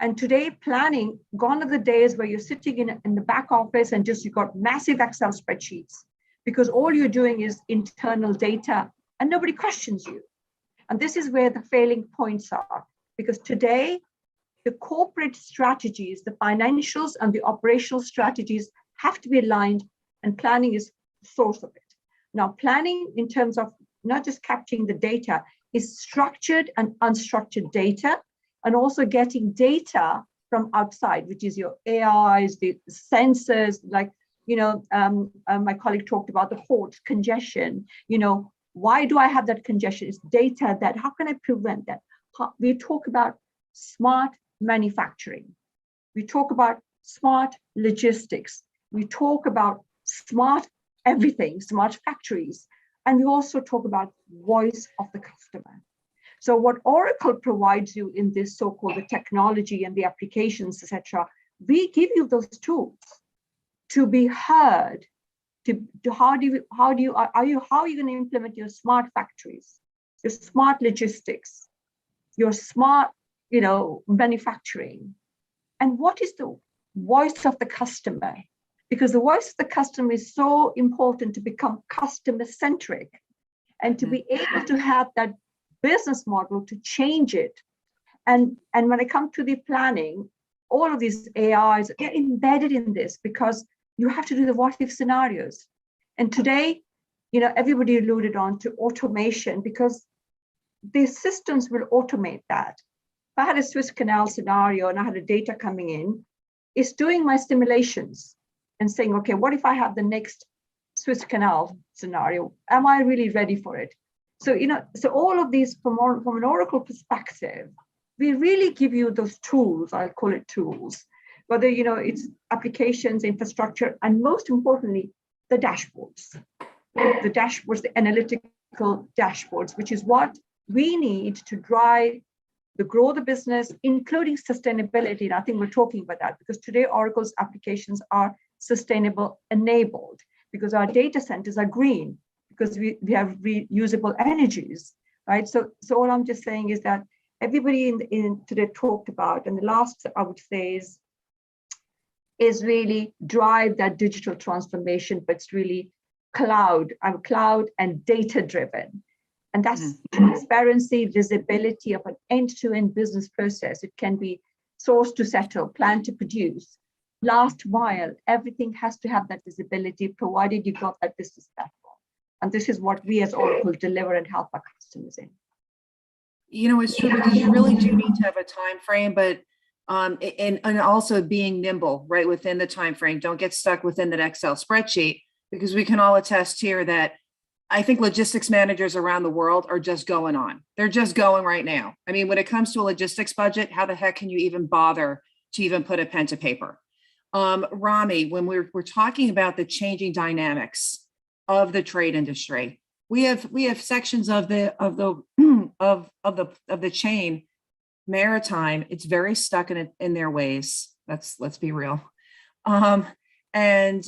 And today, planning, gone are the days where you're sitting in the back office and just you've got massive Excel spreadsheets, because all you're doing is internal data and nobody questions you. And this is where the failing points are, because today, the corporate strategies, the financials and the operational strategies have to be aligned, and planning is the source of it. Now, planning in terms of not just capturing the data is structured and unstructured data, and also getting data from outside, which is your AIs, the sensors, like, you know, my colleague talked about the port congestion. You know, why do I have that congestion? It's data that, how can I prevent that? We talk about smart manufacturing. We talk about smart logistics. We talk about smart everything, smart factories. And we also talk about voice of the customer. So what Oracle provides you in this so-called the technology and the applications, etc., we give you those tools to be heard. How are you going to implement your smart factories, your smart logistics, your smart, manufacturing. And what is the voice of the customer? Because the voice of the customer is so important to become customer-centric and to be able to have that business model to change it. And when I come to the planning, all of these AIs are embedded in this because you have to do the what-if scenarios. And today, everybody alluded on to automation because the systems will automate that. If I had a Swiss Canal scenario and I had a data coming in, it's doing my simulations and saying, okay, what if I have the next Swiss Canal scenario? Am I really ready for it? So, so all of these from an Oracle perspective, we really give you those tools, I call it tools, whether, it's applications, infrastructure, and most importantly, the dashboards. The dashboards, the analytical dashboards, which is what we need to drive the grow the business, including sustainability. And I think we're talking about that because today Oracle's applications are sustainable enabled because our data centers are green, because we have reusable energies, right? So all I'm just saying is that everybody in today talked about, and the last I would say is really drive that digital transformation, but it's really cloud and data driven. And that's transparency, visibility of an end-to-end business process. It can be source to settle, plan to produce, last mile. Everything has to have that visibility, provided you've got that business platform. And this is what we as Oracle deliver and help our customers in. It's true because you really do need to have a time frame, but and also being nimble right within the time frame. Don't get stuck within that Excel spreadsheet, because we can all attest here that I think logistics managers around the world are just going on. They're just going right now. I mean, when it comes to a logistics budget, how the heck can you even bother to even put a pen to paper? Rami, when we're talking about the changing dynamics of the trade industry, we have sections of the chain, maritime. It's very stuck in their ways. Let's be real. And,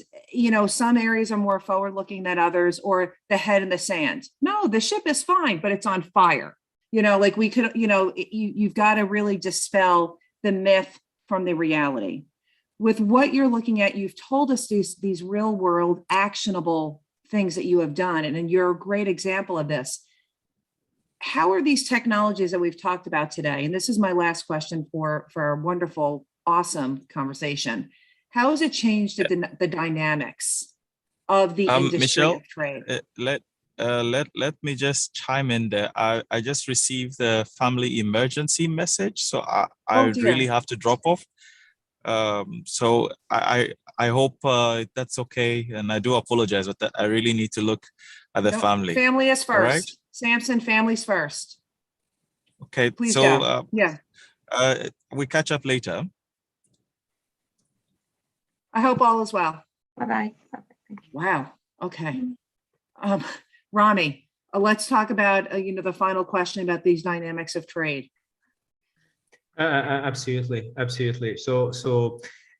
some areas are more forward looking than others, or the head in the sand. No, the ship is fine, but it's on fire. We could, you've got to really dispel the myth from the reality. With what you're looking at, you've told us these real world actionable things that you have done. And you're a great example of this. How are these technologies that we've talked about today? And this is my last question for a wonderful, awesome conversation. How has it changed the dynamics of the industry Michelle, of trade? Let me just chime in there. I just received the family emergency message, so I really have to drop off. So I hope that's okay, and I do apologize, but I really need to look at the family. Family is first. Right? Samson, family's first. Okay, please. So we catch up later. I hope all is well. Bye-bye. Wow. Okay. Rami, let's talk about the final question about these dynamics of trade. Absolutely. So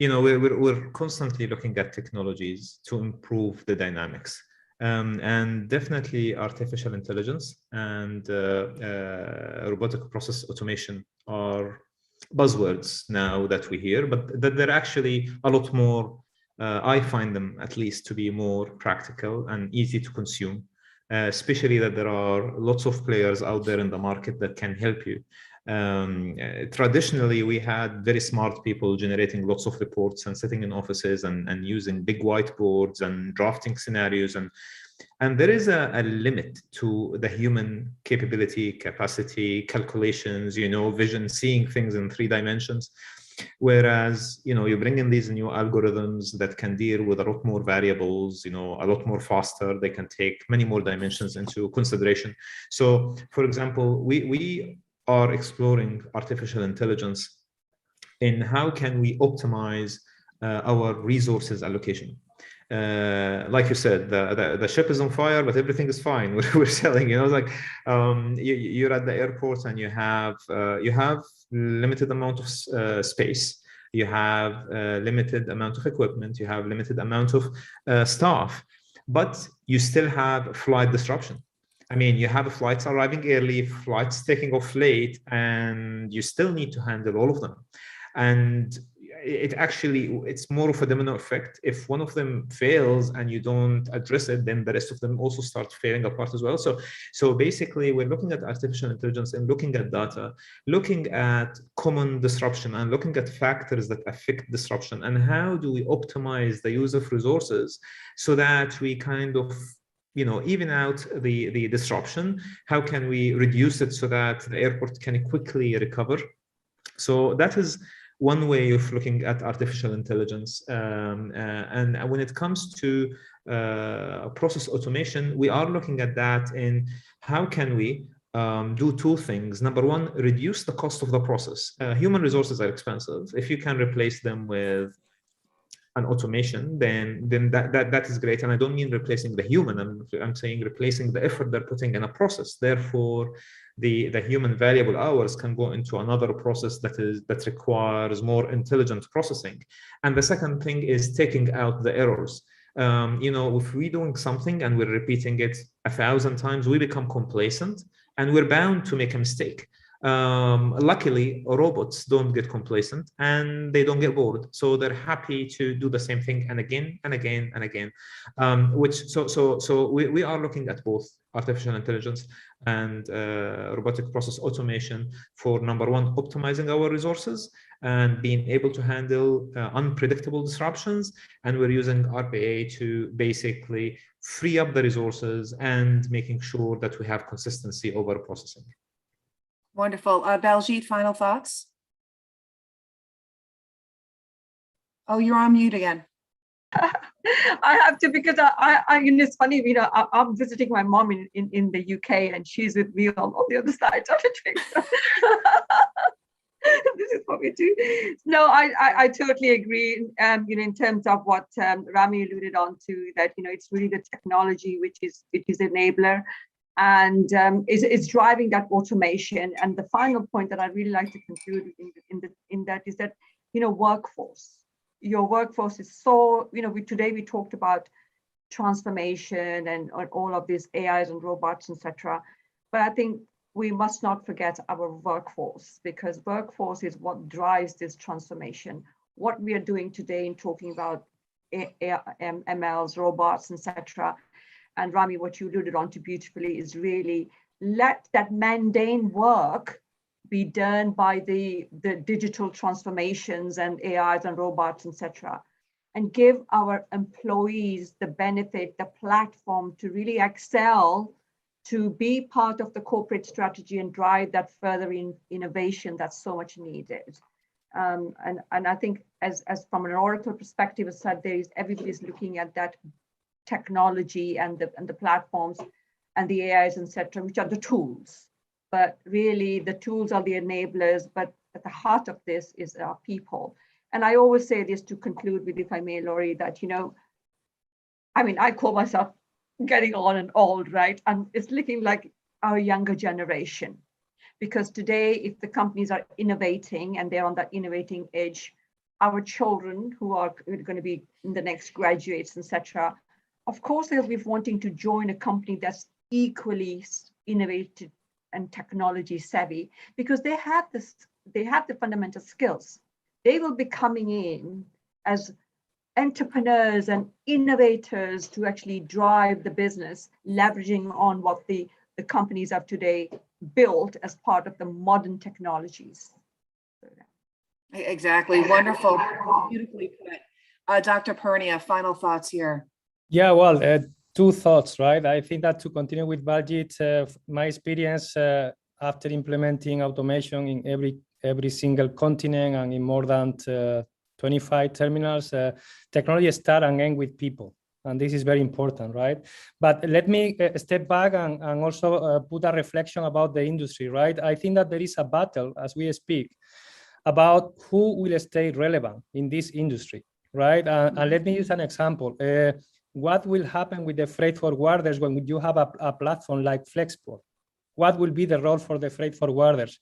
we're constantly looking at technologies to improve the dynamics, and definitely artificial intelligence and robotic process automation are buzzwords now that we hear, but that they're actually a lot more. I find them at least to be more practical and easy to consume, especially that there are lots of players out there in the market that can help you. Traditionally, we had very smart people generating lots of reports and sitting in offices and using big whiteboards and drafting scenarios, and there is a limit to the human capability, capacity, calculations, vision, seeing things in 3 dimensions. Whereas, you bring in these new algorithms that can deal with a lot more variables, a lot more faster. They can take many more dimensions into consideration. So, for example, we are exploring artificial intelligence in how can we optimize our resources allocation. Like you said, the ship is on fire, but everything is fine. We're selling, like you're at the airport and you have limited amount of space, you have limited amount of equipment, you have limited amount of staff, but you still have flight disruption. I mean, you have flights arriving early, flights taking off late, and you still need to handle all of them. And it's more of a domino effect. If one of them fails and you don't address it, then the rest of them also start failing apart as well. So basically, we're looking at artificial intelligence and looking at data, looking at common disruption and looking at factors that affect disruption, and how do we optimize the use of resources so that we kind of even out the disruption. How can we reduce it so that the airport can quickly recover? So that is one way of looking at artificial intelligence. And when it comes to process automation, we are looking at that in how can we do two things. Number one, reduce the cost of the process. Human resources are expensive. If you can replace them with an automation, then that is great. And I don't mean replacing the human. I'm saying replacing the effort they're putting in a process. Therefore, the human valuable hours can go into another process that requires more intelligent processing. And the second thing is taking out the errors. If we're doing something and we're repeating it 1,000 times, we become complacent and we're bound to make a mistake. Luckily, robots don't get complacent and they don't get bored, so they're happy to do the same thing and again and again and again. So we are looking at both artificial intelligence and robotic process automation for, number one, optimizing our resources and being able to handle unpredictable disruptions. And we're using RPA to basically free up the resources and making sure that we have consistency over processing. Wonderful. Baljit, final thoughts? Oh, you're on mute again. I have to, because it's funny, I'm visiting my mom in the UK and she's with me on the other side of the thing. This is what we do. No, I totally agree. In terms of what Rami alluded on to, that it's really the technology which is enabler, and is driving that automation. And the final point that I really like to conclude in that is that workforce. Your workforce is so, today we talked about transformation and all of these AIs and robots, etc. But I think we must not forget our workforce, because workforce is what drives this transformation. What we are doing today in talking about MLs, robots, etc. And Rami, what you alluded on to beautifully is really let that mundane work be done by the digital transformations and AIs and robots, etc. And give our employees the benefit, the platform to really excel, to be part of the corporate strategy and drive that further innovation that's so much needed. And I think as from an Oracle perspective, as said, everybody's looking at that technology and the platforms and the AIs, etc., which are the tools. But really the tools are the enablers, but at the heart of this is our people. And I always say this to conclude with, if I may, Laurie, that, I call myself getting on and old, right? And it's looking like our younger generation. Because today, if the companies are innovating and they're on that innovating edge, our children who are going to be in the next graduates, etc., of course, they'll be wanting to join a company that's equally innovative and technology savvy, because they have the fundamental skills. They will be coming in as entrepreneurs and innovators to actually drive the business, leveraging on what the companies of today built as part of the modern technologies. Exactly. Wonderful. Beautifully put. Dr. Pernia, final thoughts here. Yeah, well, two thoughts, right? I think that to continue with Baljit, my experience after implementing automation in every single continent and in more than 25 terminals, technology start and end with people. And this is very important, right? But let me step back and also put a reflection about the industry, right? I think that there is a battle as we speak about who will stay relevant in this industry, right? And let me use an example. What will happen with the freight forwarders when you have a platform like Flexport? What will be the role for the freight forwarders?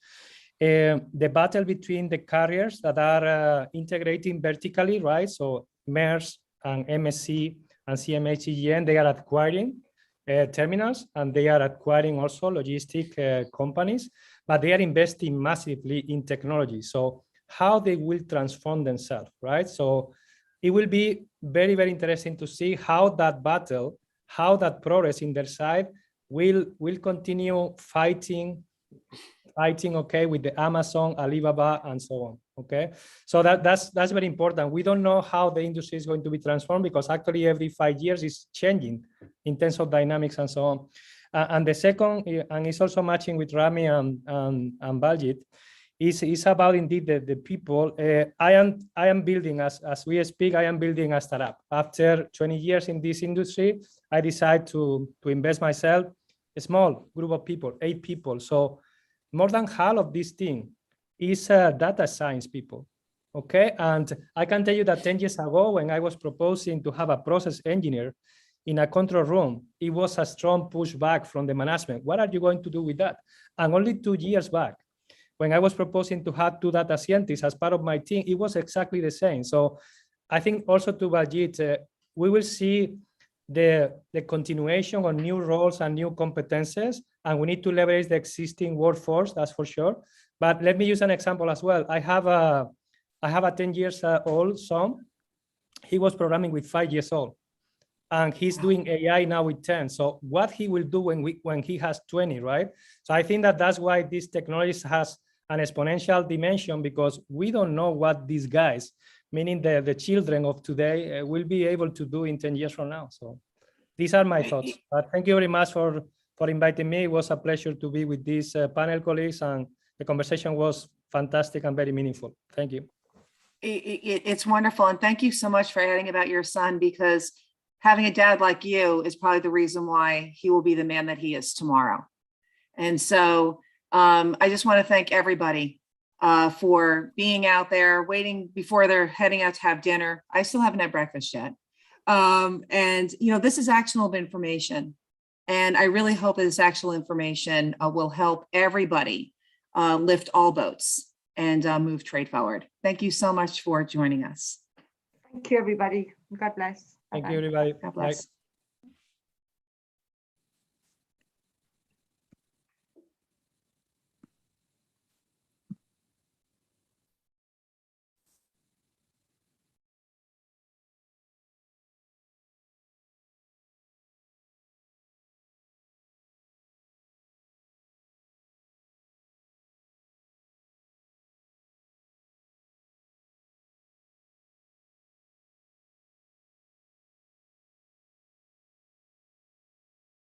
The battle between the carriers that are integrating vertically, right? So Maersk and MSC and CMA CGM, they are acquiring terminals, and they are acquiring also logistic companies, but they are investing massively in technology. So how they will transform themselves, right? So it will be very, very interesting to see how that battle, how that progress in their side will continue fighting, okay, with the Amazon, Alibaba, and so on. Okay, so that's very important. We don't know how the industry is going to be transformed, because actually every 5 years is changing in terms of dynamics and so on. And the second, and it's also matching with Rami and Baljit, is about indeed the people. I am building, as we speak, I am building a startup. After 20 years in this industry, I decided to invest myself, a small group of people, 8 people. So more than half of this team is data science people, okay? And I can tell you that 10 years ago, when I was proposing to have a process engineer in a control room, it was a strong pushback from the management. What are you going to do with that? And only 2 years back, when I was proposing to have 2 data scientists as part of my team, it was exactly the same. So I think also to Baljit, we will see the continuation of new roles and new competences, and we need to leverage the existing workforce, that's for sure. But let me use an example as well. I have a 10 years old son. He was programming with 5 years old, and he's doing AI now with 10. So what he will do when he has 20, right? So I think that's why this technology has an exponential dimension, because we don't know what these guys, meaning the children of today, will be able to do in 10 years from now. So these are my thoughts. Thank you very much for inviting me. It was a pleasure to be with these panel colleagues, and the conversation was fantastic and very meaningful. Thank you. It's wonderful. And thank you so much for adding about your son, because having a dad like you is probably the reason why he will be the man that he is tomorrow. And so I just want to thank everybody for being out there, waiting before they're heading out to have dinner. I still haven't had breakfast yet. And, you know, this is actionable information. And I really hope that this actual information will help everybody lift all boats and move trade forward. Thank you so much for joining us. Thank you, everybody. God bless. Thank you, everybody. God bless.